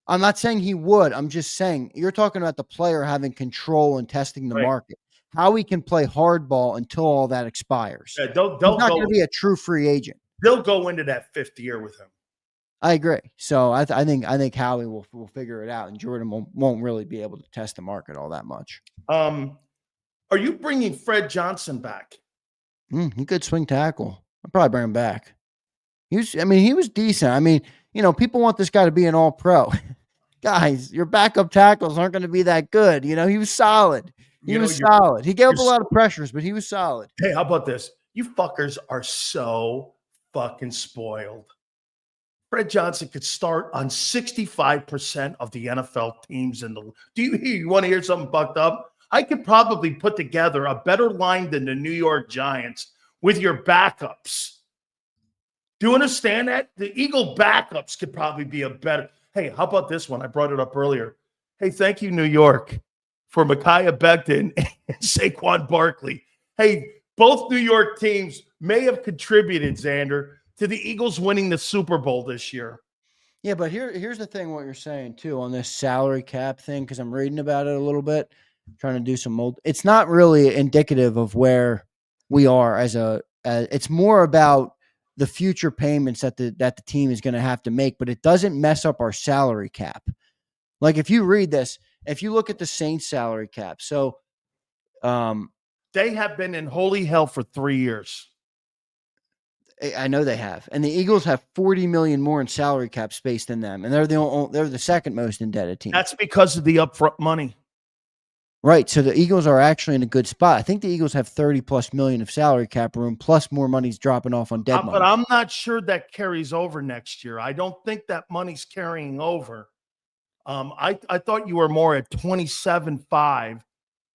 I'm not saying he would. I'm just saying you're talking about the player having control and testing the market. Howie can play hardball until all that expires. Yeah, he's not going to be a true free agent. They'll go into that 5th year with him. I agree. So I think Howie will figure it out, and Jordan won't really be able to test the market all that much. Are you bringing Fred Johnson back? He could swing tackle. I'll probably bring him back. He was decent. I mean, you know, people want this guy to be an all-pro. Guys, your backup tackles aren't going to be that good. You know, he was solid. He was solid. He gave up a lot of pressures, but he was solid. Hey, how about this? You fuckers are so fucking spoiled. Fred Johnson could start on 65% of the NFL teams in the. You want to hear something fucked up? I could probably put together a better line than the New York Giants with your backups. Do you understand that? The Eagle backups could probably be a better. Hey, how about this one? I brought it up earlier. Hey, thank you, New York, for Micaiah Becton and Saquon Barkley. Hey, both New York teams may have contributed, Zander, to the Eagles winning the Super Bowl this year. Yeah, but here's the thing, what you're saying, too, on this salary cap thing, because I'm reading about it a little bit, trying to do some mold. It's not really indicative of where we are it's more about the future payments that the team is going to have to make, but it doesn't mess up our salary cap. Like, if you read this, if you look at the Saints salary cap, so they have been in holy hell for 3 years. I know they have, and the Eagles have $40 million more in salary cap space than them, and they're the second most indebted team. That's because of the upfront money, right? So the Eagles are actually in a good spot. I think the Eagles have $30+ million of salary cap room, plus more money's dropping off on dead money. But I'm not sure that carries over next year. I don't think that money's carrying over. I thought you were more at 27.5,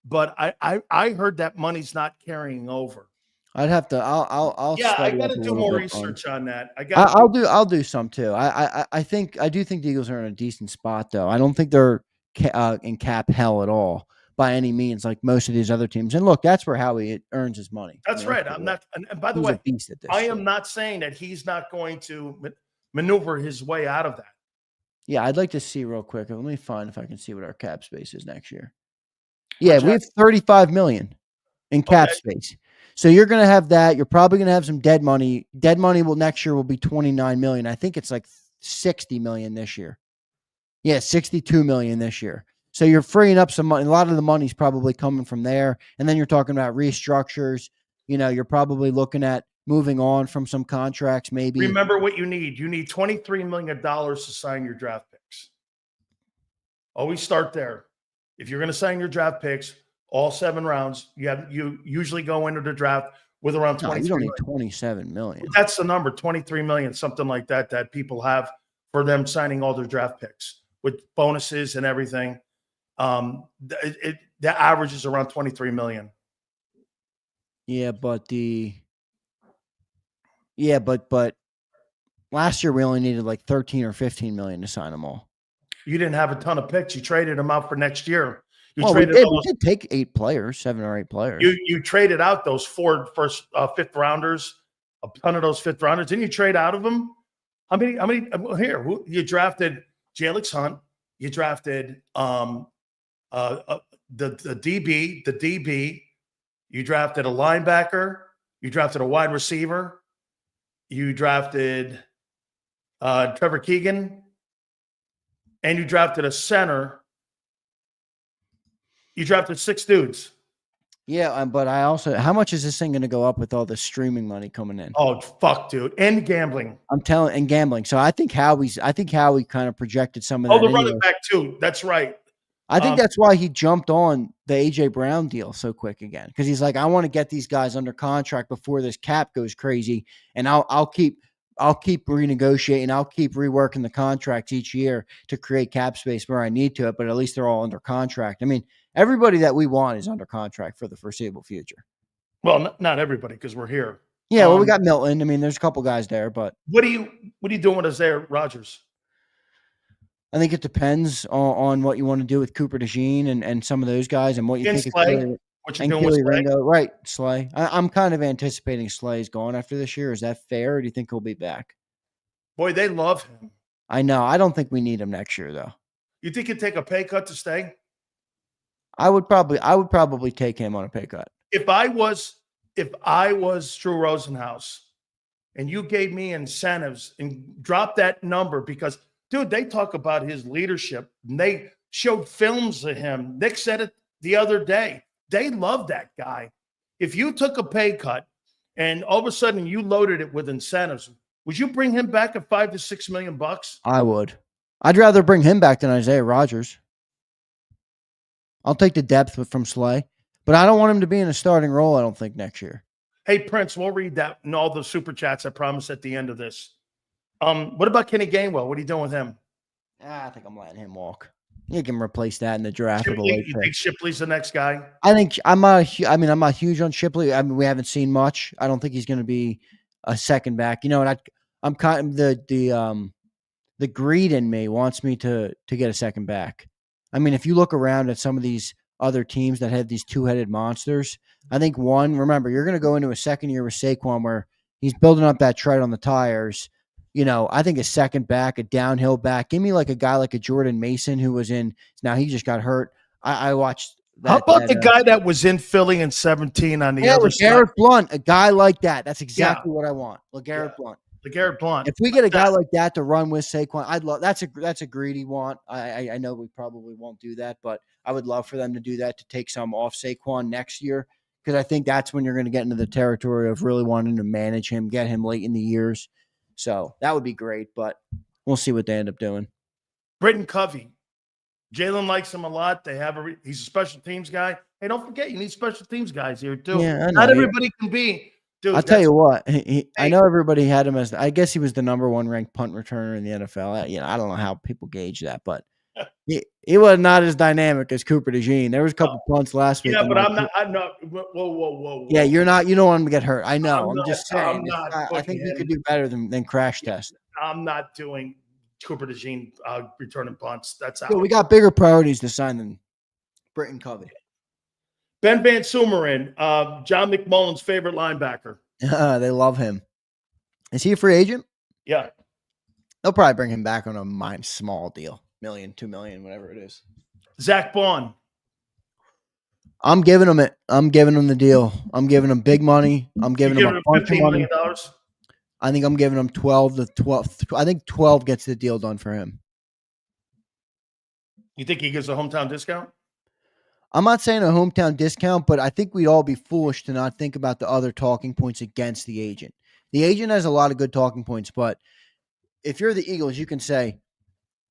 but I heard that money's not carrying over. I'd have to. I'll. Yeah, I got to do more research on that. I'll do some too. I do think the Eagles are in a decent spot though. I don't think they're in cap hell at all by any means, like most of these other teams. And look, that's where Howie earns his money. That's right. I'm not. And by the way, I am not saying that he's not going to maneuver his way out of that. Yeah, I'd like to see real quick. Let me find if I can see what our cap space is next year. Yeah, we have $35 million in cap space. So you're going to have that. You're probably going to have some dead money. Dead money next year will be $29 million. I think it's like $60 million this year. Yeah, $62 million this year. So you're freeing up some money. A lot of the money's probably coming from there. And then you're talking about restructures. You're probably looking at moving on from some contracts, maybe. Remember what you need. You need $23 million to sign your draft picks. Always start there. If you're going to sign your draft picks, all 7 rounds, you usually go into the draft with around 23 you don't need million. $27 million. That's the number, 23 million, something like that people have for them signing all their draft picks with bonuses and everything. The average is around 23 million. Yeah, but last year we only needed like 13 or 15 million to sign them all. You didn't have a ton of picks. You traded them out for next year. We did take 8 players, 7 or 8 players. You traded out those 4 first 5th rounders, a ton of those 5th rounders. Didn't you trade out of them? How many here? You drafted Jalix Hunt. You drafted the DB. You drafted a linebacker. You drafted a wide receiver. You drafted Trevor Keegan. And you drafted a center. You drafted 6 dudes. Yeah, but I also, how much is this thing going to go up with all the streaming money coming in? Oh, fuck, dude. And gambling. And gambling. So I think Howie kind of projected some of that. Oh, the running back too. That's right. I think that's why he jumped on the AJ Brown deal so quick again. Because he's like, I want to get these guys under contract before this cap goes crazy. And I'll keep renegotiating. I'll keep reworking the contracts each year to create cap space where I need to, but at least they're all under contract. I mean, everybody that we want is under contract for the foreseeable future. Well, not everybody, because we're here. Yeah, well, we got Milton. I mean, there's a couple guys there, but what are you doing with Zander Rogers? I think it depends on what you want to do with Cooper DeJean and some of those guys and what you think. Slay. What you're doing with Slay? Ringo. Right, Slay. I'm kind of anticipating Slay's gone after this year. Is that fair, or do you think he'll be back? Boy, they love him. I know. I don't think we need him next year, though. You think he'd take a pay cut to stay? I would probably take him on a pay cut. If I was Drew Rosenhaus and you gave me incentives and dropped that number, because dude, they talk about his leadership and they showed films of him. Nick said it the other day. They love that guy. If you took a pay cut and all of a sudden you loaded it with incentives, would you bring him back at $5 to $6 million? I would. I'd rather bring him back than Isaiah Rodgers. I'll take the depth from Slay, but I don't want him to be in a starting role, I don't think, next year. Hey, Prince, we'll read that in all the super chats, I promise, at the end of this. What about Kenny Gainwell? What are you doing with him? I think I'm letting him walk. You can replace that in the draft. You think Shipley's the next guy? I think I'm not huge on Shipley. I mean, we haven't seen much. I don't think he's going to be a second back. You know what? I'm kind of the greed in me wants me to get a second back. I mean, if you look around at some of these other teams that have these two-headed monsters, I think remember, you're going to go into a second year with Saquon where he's building up that tread on the tires. You know, I think a second back, a downhill back. Give me like a guy like a Jordan Mason who was in. Now he just got hurt. I watched. How about the guy that was in Philly in 17 on the other side? LeGarrette Blount, a guy like that. That's exactly what I want. LeGarrette Blount. LeGarrette Blount. If we get a guy like that to run with Saquon, I'd love. That's a greedy want. I know we probably won't do that, but I would love for them to do that, to take some off Saquon next year, because I think that's when you're going to get into the territory of really wanting to manage him, get him late in the years. So that would be great, but we'll see what they end up doing. Britton Covey. Jalen likes him a lot. He's a special teams guy. Hey, don't forget, you need special teams guys here too. Yeah, not everybody can be. Dude, I'll tell you what. I know everybody had him as. I guess he was the number 1 ranked punt returner in the NFL. I don't know how people gauge that, but he was not as dynamic as Cooper DeJean. There was a couple punts last week. Yeah, but I'm not. Whoa. Yeah, you're not. You don't want him to get hurt. I know. I'm just saying. I think he could do better than crash test. I'm not doing Cooper DeJean returning punts. That's out. Yeah, we got bigger priorities to sign than Britton Covey. Ben Van Sumeren, John McMullen's favorite linebacker. They love him. Is he a free agent? Yeah. They'll probably bring him back on a small deal. $1 million, $2 million, whatever it is. Zach Bond. I'm giving him the deal. I'm giving him big money. I'm giving him a bunch of money. I think I'm giving him 12 to 12. I think 12 gets the deal done for him. You think he gives a hometown discount? I'm not saying a hometown discount, but I think we'd all be foolish to not think about the other talking points against the agent. The agent has a lot of good talking points, but if you're the Eagles, you can say,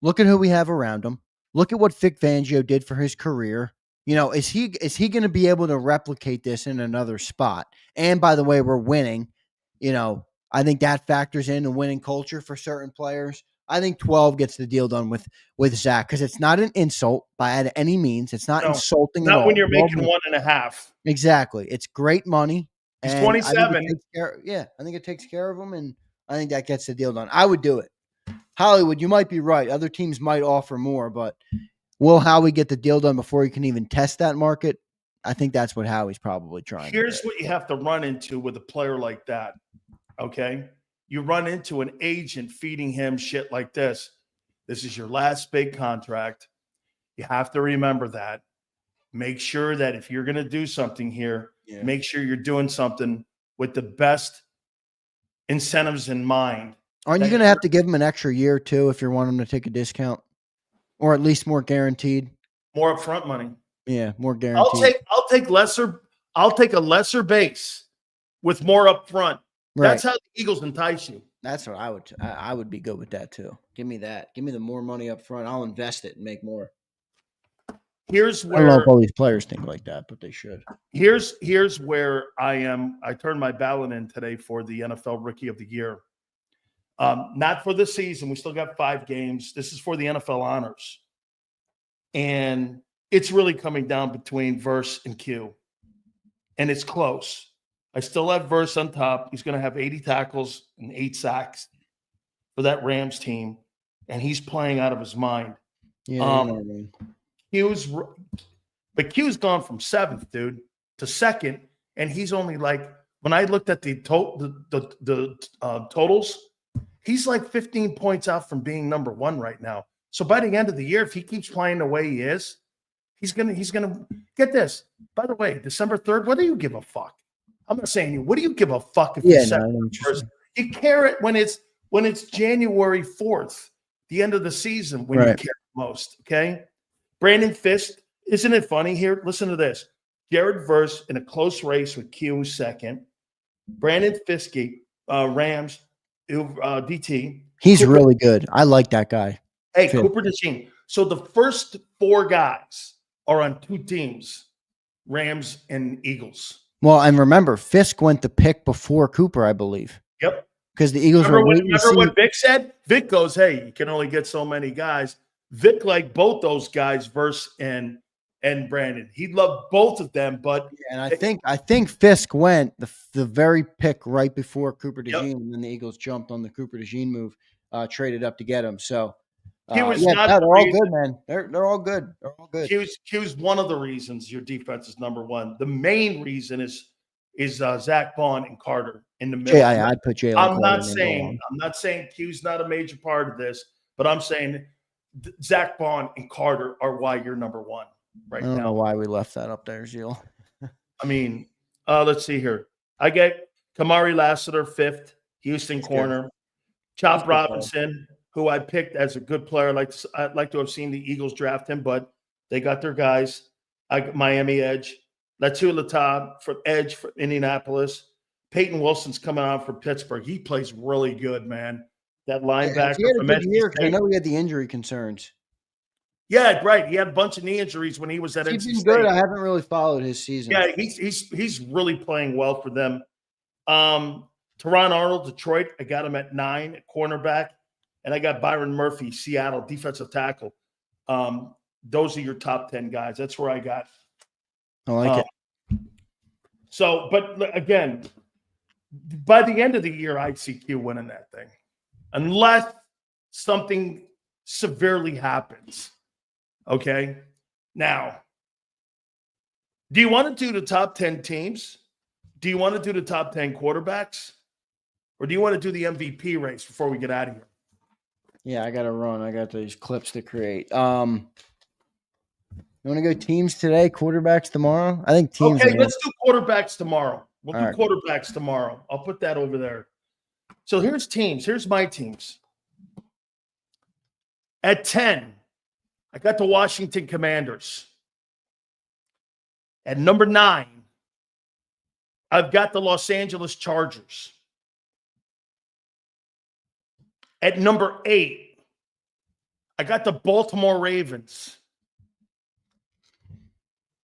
look at who we have around him. Look at what Vic Fangio did for his career. Is he going to be able to replicate this in another spot? And by the way, we're winning. I think that factors in the winning culture for certain players. I think 12 gets the deal done with Zach because it's not an insult by any means. It's not insulting at all. Not when you're making 1.5. Exactly. It's great money. He's 27. I think it takes care of him, and I think that gets the deal done. I would do it. Hollywood, you might be right. Other teams might offer more, but will Howie get the deal done before he can even test that market? I think that's what Howie's probably trying. Here's what you have to run into with a player like that, okay? You run into an agent feeding him shit like this. This is your last big contract. You have to remember that. Make sure that if you're going to do something here, make sure you're doing something with the best incentives in mind. Aren't you going to have to give him an extra year too if you want him to take a discount, or at least more guaranteed? More upfront money. Yeah, more guaranteed. I'll take lesser. I'll take a lesser base with more upfront. Right. That's how the Eagles entice you. That's what I would be good with that too. Give me that. Give me the more money up front. I'll invest it and make more. Here's where I don't know if all these players think like that, but they should. Here's where I am. I turned my ballot in today for the NFL Rookie of the Year. Not for the season. We still got 5 games. This is for the NFL honors. And it's really coming down between Verse and Q. And it's close. I still have Verse on top. He's going to have 80 tackles and 8 sacks for that Rams team. And he's playing out of his mind. Yeah, Q's gone from 7th, dude, to 2nd. And he's only like, when I looked at the totals, he's like 15 points out from being number 1 right now. So by the end of the year, if he keeps playing the way he is, he's gonna get this. By the way, December 3rd, what do you give a fuck? I'm not saying you. What do you give a fuck if you're first? You care it when it's January 4th, the end of the season, when you care most. Okay, Brandon Fisk. Isn't it funny here? Listen to this. Jared Verse in a close race with Q 2nd. Brandon Fiske, Rams. DT. He's Cooper, really good. I like that guy. Hey, Cooper DeJean. So the first 4 guys are on 2 teams, Rams and Eagles. Well, and remember, Fisk went the pick before Cooper, I believe. Yep. Because the Eagles remember what Vic said? Vic goes, hey, you can only get so many guys. Vic liked both those guys, Verse and Brandon. He loved both of them, but and I think Fisk went the very pick right before Cooper DeJean, and then the Eagles jumped on the Cooper DeJean move, traded up to get him. So they're all good, man. They're all good. They're all good. Q's one of the reasons your defense is number 1. The main reason is Zach Bond and Carter in the middle. I'd put Jalen. I'm not saying Q's not a major part of this, but I'm saying Zach Bond and Carter are why you're number 1. Right now. I don't know why we left that up there, Zeal. I mean, let's see here. I get Kamari Lassiter 5th, Houston corner. Chop Robinson, who I picked as a good player. I'd like to have seen the Eagles draft him, but they got their guys. Miami edge. Latu Latab for edge for Indianapolis. Peyton Wilson's coming out for Pittsburgh. He plays really good, man. That linebacker. He had a good year. I know he had the injury concerns. Yeah, right. He had a bunch of knee injuries when he was at NC State. Good. I haven't really followed his season. Yeah, he's really playing well for them. Teron Arnold, Detroit. I got him at 9 at cornerback, and I got Byron Murphy, Seattle, defensive tackle. Those are your top 10 guys. That's where I got. I like it. So, but again, by the end of the year, I'd see Q winning that thing, unless something severely happens. Okay. Now, do you want to do the top 10 teams? Do you want to do the top 10 quarterbacks? Or do you want to do the MVP race before we get out of here? Yeah, I got to run. I got these clips to create. You want to go teams today, quarterbacks tomorrow? I think teams. Okay, let's do quarterbacks tomorrow. We'll do quarterbacks tomorrow. I'll put that over there. So here's teams. Here's my teams. At 10, I got the Washington Commanders. At number 9, I've got the Los Angeles Chargers. At number 8, I got the Baltimore Ravens.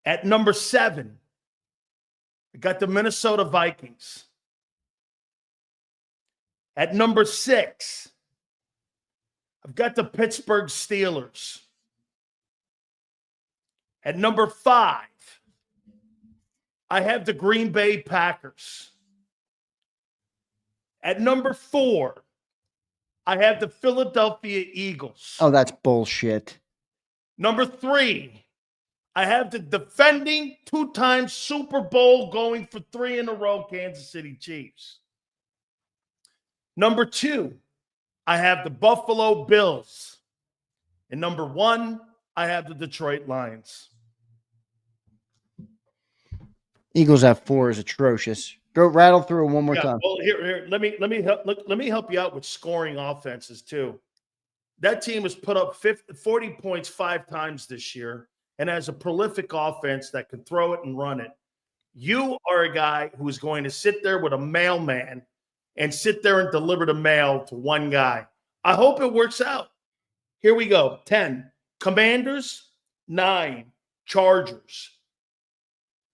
At number 7, I got the Minnesota Vikings. At number 6, I've got the Pittsburgh Steelers. At number 5, I have the Green Bay Packers. At number 4, I have the Philadelphia Eagles. Oh, that's bullshit. Number 3, I have the defending 2-time Super Bowl going for 3 in a row Kansas City Chiefs. Number 2, I have the Buffalo Bills. And number 1, I have the Detroit Lions. Eagles have 4 is atrocious. Go rattle through it one more time. Well, here, let me help you out with scoring offenses too. That team has put up 40 points 5 times this year and has a prolific offense that can throw it and run it. You are a guy who is going to sit there with a mailman and sit there and deliver the mail to one guy. I hope it works out. Here we go. 10, Commanders. 9, Chargers.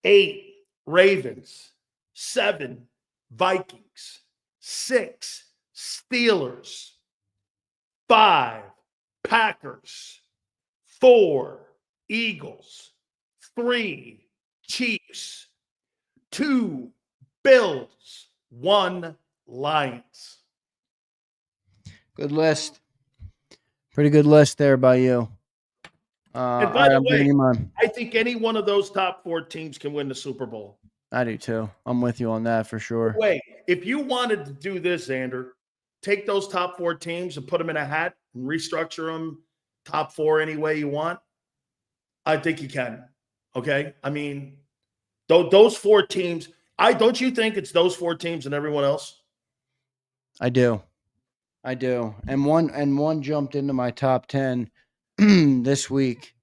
8, Ravens. 7, Vikings. 6, Steelers. 5, Packers. 4, Eagles. 3, Chiefs. 2, Bills. 1, Lions. Good list. Pretty good list there by you. And by the way, I think any one of those top 4 teams can win the Super Bowl. I do too. I'm with you on that for sure. Wait, if you wanted to do this, Zander, take those top 4 teams and put them in a hat and restructure them top 4 any way you want. I think you can. Okay? I mean, those 4 teams, don't you think it's those 4 teams and everyone else? I do. And one jumped into my top 10 this week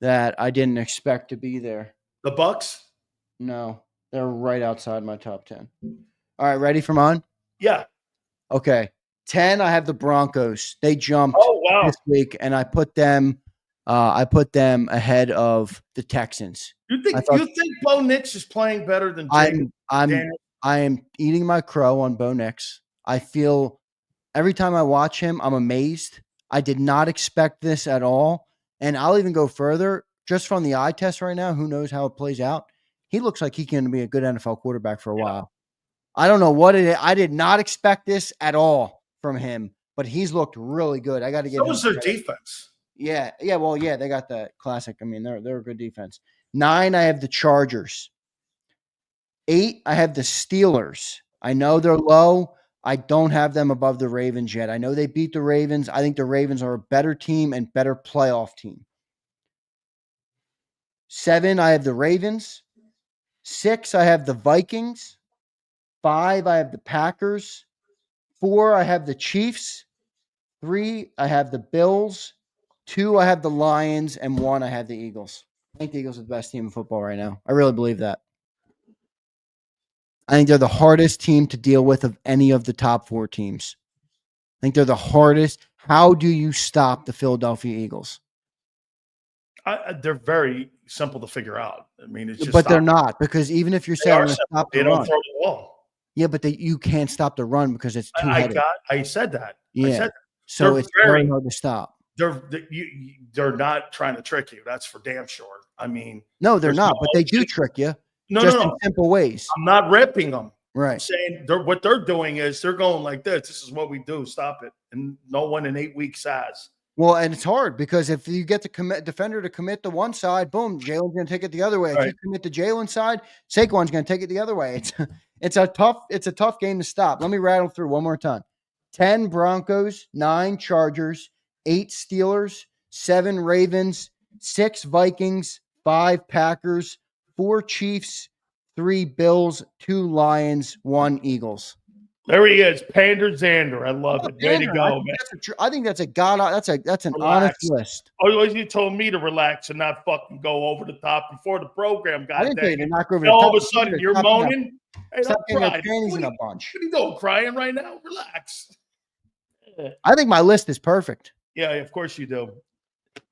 that I didn't expect to be there. The Bucks? No, they're right outside my top 10. All right, ready for mine? Yeah. Okay. 10, I have the Broncos. They jumped this week, and I put them ahead of the Texans. You think Bo Nix is playing better than Jacob? I am eating my crow on Bo Nix. I feel every time I watch him, I'm amazed. I did not expect this at all. And I'll even go further. Just from the eye test right now, who knows how it plays out? He looks like he can be a good NFL quarterback for a while. I don't know what it is. I did not expect this at all from him, but he's looked really good. I got to get. So was their defense. Yeah. Well, yeah, they got that classic. I mean, they're a good defense. 9, I have the Chargers. 8, I have the Steelers. I know they're low. I don't have them above the Ravens yet. I know they beat the Ravens. I think the Ravens are a better team and better playoff team. 7, I have the Ravens. 6, I have the Vikings. 5, I have the Packers. 4, I have the Chiefs. 3, I have the Bills. 2, I have the Lions. And 1, I have the Eagles. I think the Eagles are the best team in football right now. I really believe that. I think they're the hardest team to deal with of any of the top 4 teams. I think they're the hardest. How do you stop the Philadelphia Eagles? They're very simple to figure out. I mean, it's just. But they're not, because even if you're saying stop the run, they don't throw the ball. Yeah, but you can't stop the run because it's too heavy. I said that. Yeah. I said that. So it's very hard to stop. They're not trying to trick you. That's for damn sure. I mean, no, they're not, but they do trick you. No, in simple ways. I'm not ripping them. Right. I'm saying what they're doing is they're going like this. This is what we do. Stop it. And no one in 8 weeks has. Well, and it's hard because if you get the defender to commit to one side, boom, Jalen's going to take it the other way. If you commit to Jalen's side, Saquon's going to take it the other way. It's a tough game to stop. Let me rattle through one more time. 10 Broncos, 9 Chargers, 8 Steelers, 7 Ravens, 6 Vikings, 5 Packers, 4 Chiefs, 3 Bills, 2 Lions, 1 Eagles. There he is, Pander Zander. I love it. Way to Pander, go, man. I think that's an Relax. honest list. Oh, you told me to relax and not fucking go over the top before the program. I didn't tell you to not go over the top. All of a top. sudden, you're moaning. Hey, Stop don't getting cry. your panties in a bunch. What are you doing, crying right now? Relax. I think my list is perfect. Yeah, of course you do.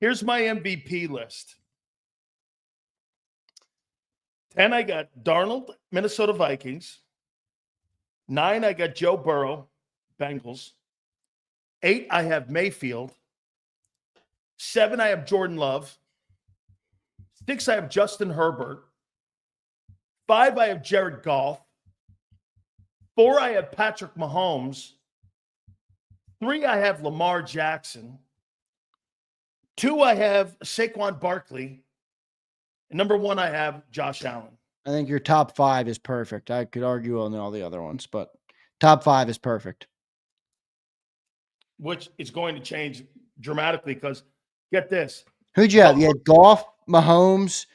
Here's my MVP list. 10, I got Darnold, Minnesota Vikings. 9, I got Joe Burrow, Bengals. 8, I have Mayfield. 7, I have Jordan Love. 6, I have Justin Herbert. 5, I have Jared Goff. 4, I have Patrick Mahomes. 3, I have Lamar Jackson. 2, I have Saquon Barkley. And number 1, I have Josh Allen. I think your top 5 is perfect. I could argue on all the other ones, but top 5 is perfect. Which is going to change dramatically because get this. Who'd you have? You had Goff, Mahomes,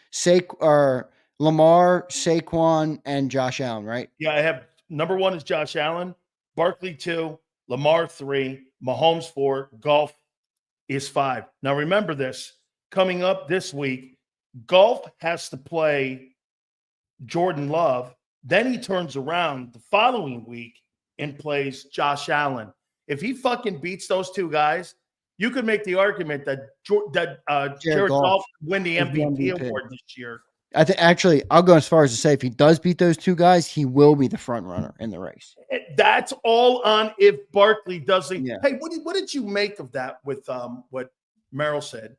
Lamar, Saquon, and Josh Allen, right? Yeah, I have number 1 is Josh Allen, Barkley 2, Lamar 3, Mahomes 4, Goff is 5. Now remember this. Coming up this week, Goff has to play Jordan Love. Then he turns around the following week and plays Josh Allen. If he fucking beats those two guys, you could make the argument that Jared Goff win the MVP award this year. I think actually, I'll go as far as to say if he does beat those two guys, he will be the front runner in the race. That's all on if Barkley doesn't. Yeah. Hey, what did you make of that with what Merrill said,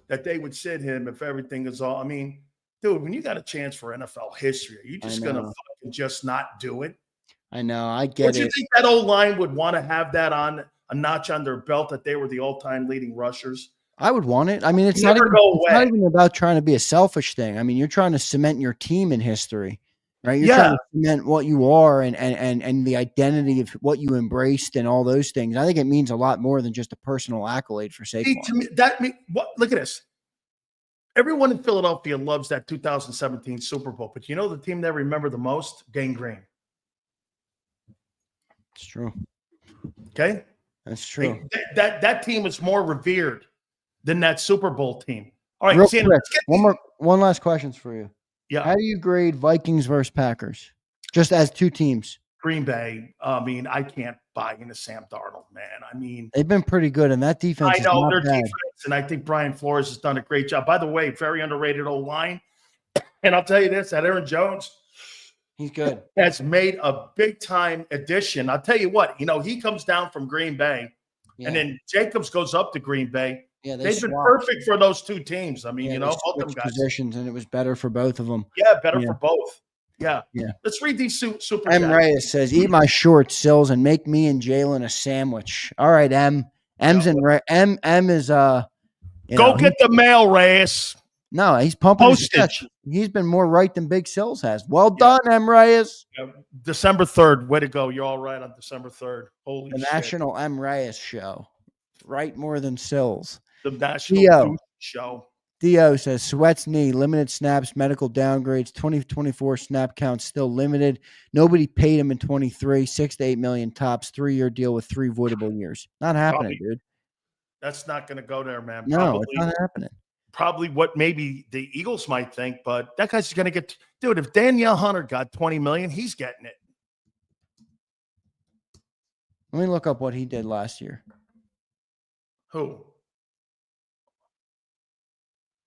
that they would sit him if everything is all? I mean, dude, when you got a chance for NFL history, are you just going to fucking just not do it? I know. I get it. Would you think that old line would want to have that on a notch on their belt that they were the all-time leading rushers? I would want it. I mean, it's not even about trying to be a selfish thing. I mean, you're trying to cement your team in history, right? You're trying to cement what you are and the identity of what you embraced and all those things. I think it means a lot more than just a personal accolade for Saquon. To me, look at this. Everyone in Philadelphia loves that 2017 Super Bowl, but you know the team they remember the most? Gangrene. It's true. Okay? That's true. That team is more revered than that Super Bowl team. All right, real quick, one last question for you. Yeah. How do you grade Vikings versus Packers? Just as two teams. Green Bay. I mean, I can't buy into Sam Darnold, man. I mean, they've been pretty good, and that defense. I know their defense, and I think Brian Flores has done a great job. By the way, very underrated old line. And I'll tell you this: that Aaron Jones, he's good. Has made a big time addition. I'll tell you what, he comes down from Green Bay, and then Jacobs goes up to Green Bay. Yeah, they've been perfect for those two teams. I mean, both of them guys. Positions, and it was better for both of them. Yeah, better for both. Yeah. Let's read these super. M. Reyes says, "Eat my shorts, Silz, and make me and Jalen a sandwich." All right, M. M's and M is go get the mail, Reyes. No, he's pumping postage. He's been more right than Big Silz has. Well done, M. Reyes. December 3rd. Way to go. You're all right on December 3rd. Holy shit. The National M. Reyes Show. Right more than Silz. The National Show. Theo says, Sweat's knee, limited snaps, medical downgrades, 2024 snap count still limited. Nobody paid him in 23, 6 to 8 million tops, 3-year deal with 3 voidable years. Not happening, dude. That's not going to go there, man. No, it's not happening. Probably what maybe the Eagles might think, but that guy's going to get, dude, if Danielle Hunter got 20 million, he's getting it. Let me look up what he did last year. Who?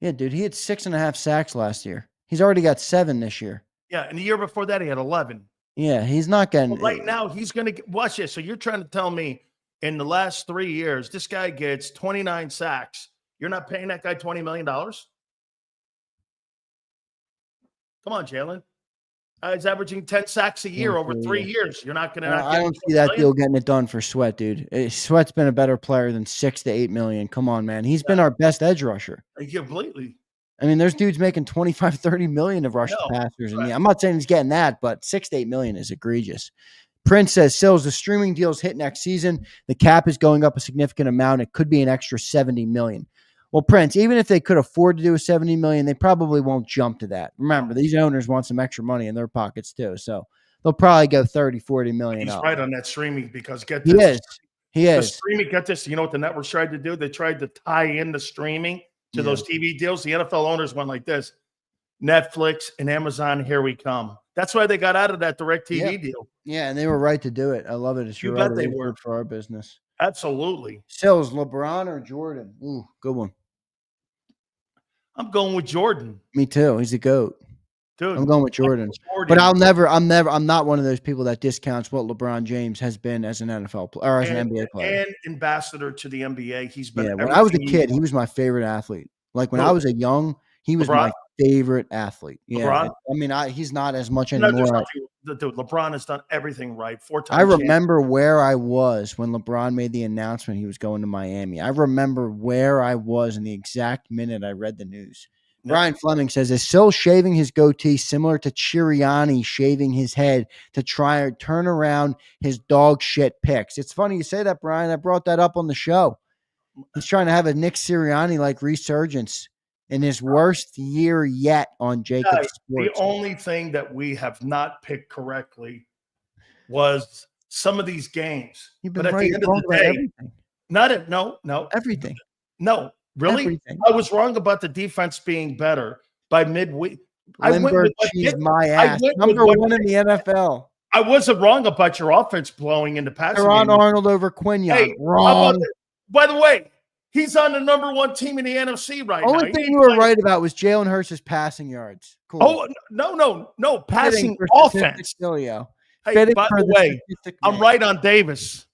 Yeah, dude, he had 6.5 sacks last year. He's already got 7 this year. Yeah, and the year before that, he had 11. Yeah, he's not getting. Well, right now, he's going to watch this. So you're trying to tell me in the last 3 years, this guy gets 29 sacks. You're not paying that guy $20 million? Come on, Jalen. He's averaging 10 sacks a year over 3 years. You're not going to. I don't see that deal getting it done for Sweat, dude. Sweat's been a better player than 6 to 8 million. Come on, man. He's been our best edge rusher. Completely. I mean, there's dudes making 25, 30 million of rush passers. And I'm not saying he's getting that, but 6 to 8 million is egregious. Prince says, Silz, the streaming deals hit next season. The cap is going up a significant amount. It could be an extra 70 million. Well, Prince, even if they could afford to do a 70 million, they probably won't jump to that. Remember, these owners want some extra money in their pockets too. So They'll probably go 30, 40 million. He's up. right on that streaming because get He this. He The is. streaming, get this. You know what the networks tried to do? They tried to tie in the streaming to those TV deals. The NFL owners went like this: Netflix and Amazon, here we come. That's why they got out of that direct TV deal. Yeah, and they were right to do it. I love it. It's You right. bet they were for our business. Absolutely. Silz, LeBron or Jordan? Ooh, good one. I'm going with Jordan. Me too. He's a GOAT. Dude, I'm going with Jordan. But I'm not one of those people that discounts what LeBron James has been as an NFL player or as an NBA player. And ambassador to the NBA. He's been. Yeah, when I was a kid, he was my favorite athlete. Like when I was he was my favorite athlete. Yeah. LeBron? I mean, he's not as much anymore. Dude, LeBron has done everything right. 4 times. I remember where I was when LeBron made the announcement he was going to Miami. I remember where I was in the exact minute I read the news. Brian Fleming says, is Silz shaving his goatee similar to Sirianni shaving his head to try and turn around his dog shit picks? It's funny you say that, Brian. I brought that up on the show. He's trying to have a Nick Sirianni-like resurgence in his worst year yet on JAKIB Sports. The only thing that we have not picked correctly was some of these games. But at the end of the day, everything. No. Really? Everything. I was wrong about the defense being better by midweek. Lindbergh cheesed my ass. Number 1 in the NFL. I wasn't wrong about your offense blowing into passing. Teron Arnold over Quinyon. Hey, wrong. By the way, he's on the number 1 team in the NFC right now. Only thing you were right about was Jalen Hurts' passing yards. Cool. Oh, no. Passing offense. Sileo. Hey, by the way, I'm right on Davis.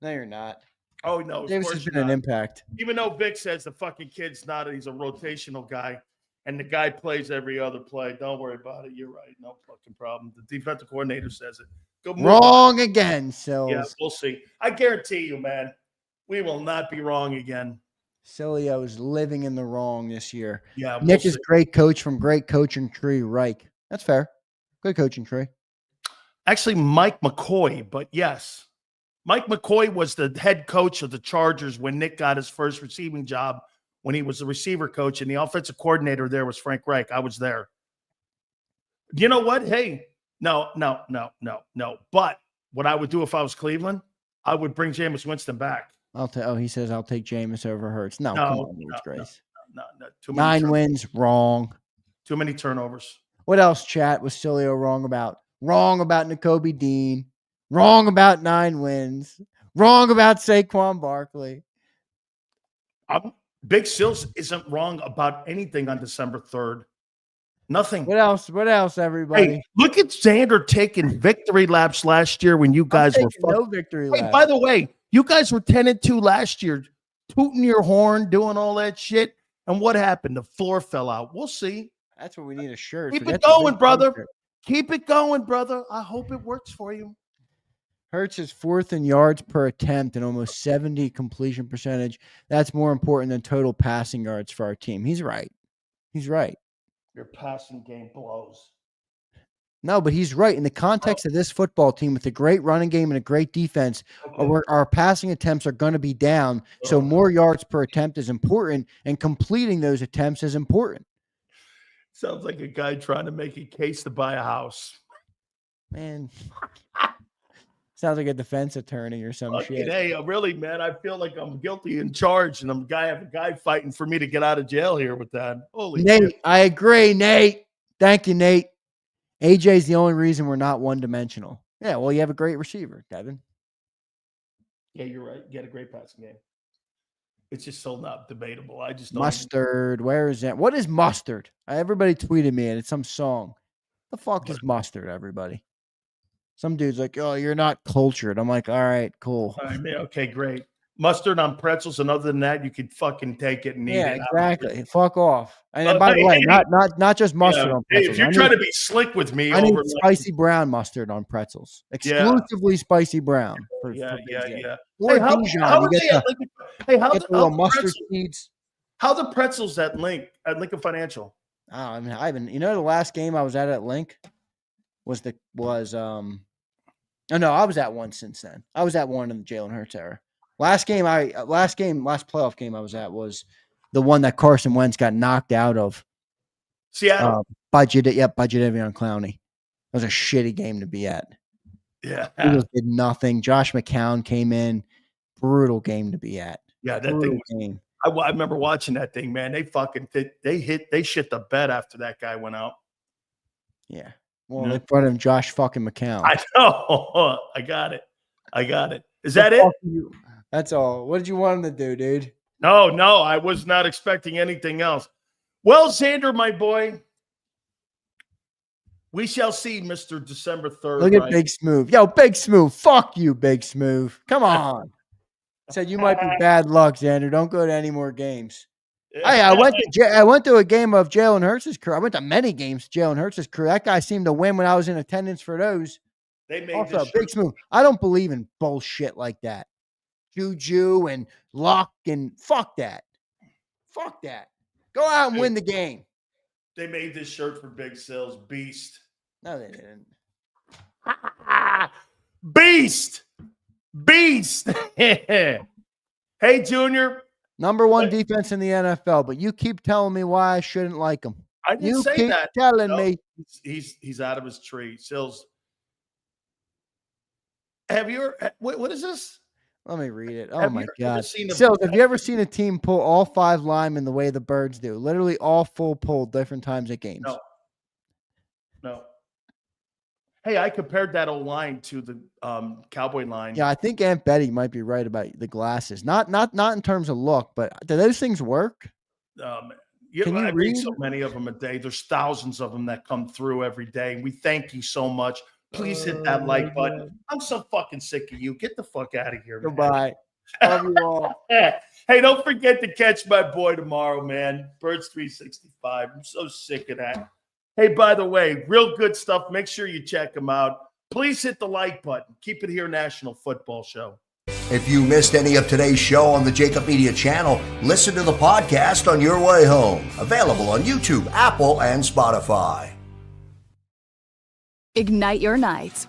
No, you're not. Oh, no. Davis has been an impact. Even though Vic says the fucking kid's not, he's a rotational guy, and the guy plays every other play. Don't worry about it. You're right. No fucking problem. The defensive coordinator says it. Wrong again, Silz. Yeah, we'll see. I guarantee you, man, we will not be wrong again. Sileo is living in the wrong this year. Yeah, Nick is great coach from great coaching tree, Reich. That's fair. Good coaching tree. Actually, Mike McCoy, but yes. Mike McCoy was the head coach of the Chargers when Nick got his first receiving job when he was the receiver coach, and the offensive coordinator there was Frank Reich. I was there. You know what? Hey, no. But what I would do if I was Cleveland, I would bring Jameis Winston back. He says I'll take Jameis over Hurts. No, come on, Grace. No. 9 wins, wrong. Too many turnovers. What else, chat, was Sileo wrong about? Wrong about Nakobe Dean. Wrong about 9 wins. Wrong about Saquon Barkley. Big Silz isn't wrong about anything on December 3rd. Nothing. What else, everybody? Hey, look at Zander taking victory laps last year when you guys were no victory laps. By the way, you guys were 10-2 last year, tooting your horn, doing all that shit. And what happened? The floor fell out. We'll see. That's what we need a shirt. Keep it going, brother. Keep it going, brother. I hope it works for you. Hurts is 4th in yards per attempt and almost 70 completion percentage. That's more important than total passing yards for our team. He's right. Your passing game blows. No, but he's right. In the context of this football team with a great running game and a great defense, our passing attempts are going to be down. So more yards per attempt is important, and completing those attempts is important. Sounds like a guy trying to make a case to buy a house. Man. Sounds like a defense attorney or some shit. Hey, really, man, I feel like I'm guilty in charge, and I have a guy fighting for me to get out of jail here with that. Holy Nate, shit. I agree, Nate. Thank you, Nate. AJ's the only reason we're not one-dimensional. Yeah, well, you have a great receiver, Devin. Yeah, you're right. You got a great passing game. It's just so not debatable. I just don't. Mustard. Where is that? What is mustard? Everybody tweeted me, and it's some song. The fuck is mustard, everybody? Some dude's like, oh, you're not cultured. I'm like, all right, cool. All right, okay, great. Mustard on pretzels, and other than that, you could fucking take it and eat it. Yeah, exactly. Fuck off. And by the way, not just mustard on pretzels. If you're trying to be slick with me, I need spicy brown mustard on pretzels. Exclusively spicy brown. Yeah. Or Dijon. How the pretzels at Lincoln Financial? Oh, I mean, Ivan, the last game I was at Link was I was at one since then. I was at one in the Jalen Hurts era. Last playoff game I was at was the one that Carson Wentz got knocked out of. Seattle. Budgeted Evian Clowney. was a shitty game to be at. Yeah. Eagles did nothing. Josh McCown came in. Brutal game to be at. Yeah, that thing was, I remember watching that thing, man. They fucking they shit the bed after that guy went out. Yeah. Well, they brought him Josh fucking McCown. I know. I got it. Is that it? That's all. What did you want him to do, dude? No, I was not expecting anything else. Well, Zander, my boy, we shall see, Mr. December 3rd. Look at Big Smooth. Yo, Big Smooth. Fuck you, Big Smooth. Come on. Said you might be bad luck, Zander. Don't go to any more games. Hey, I went to a game of Jalen Hurts' career. I went to many games of Jalen Hurts' career. That guy seemed to win when I was in attendance for those. They made also Big Smooth. I don't believe in bullshit like that. Juju and luck and fuck that. Fuck that. Go out and win the game. They made this shirt for Big Silz. Beast. No, they didn't. Beast. Hey, Junior. Number 1 defense in the NFL, but you keep telling me why I shouldn't like him. I didn't say that. Telling me he's out of his tree. Silz. Have you ever, what is this? Let me read it. Oh my God. Silz, have you ever seen a team pull all 5 linemen the way the Birds do? Literally all full pull different times at games. No. Hey, I compared that old line to the Cowboy line. Yeah, I think Aunt Betty might be right about the glasses. Not in terms of look, but do those things work? I read so many of them a day. There's thousands of them that come through every day. We thank you so much. Please hit that like button. I'm so fucking sick of you. Get the fuck out of here, man. Goodbye. Love you all. Hey, don't forget to catch my boy tomorrow, man. Birds 365. I'm so sick of that. Hey, by the way, real good stuff. Make sure you check them out. Please hit the like button. Keep it here, National Football Show. If you missed any of today's show on the JAKIB Media channel, listen to the podcast on your way home. Available on YouTube, Apple, and Spotify. Ignite your nights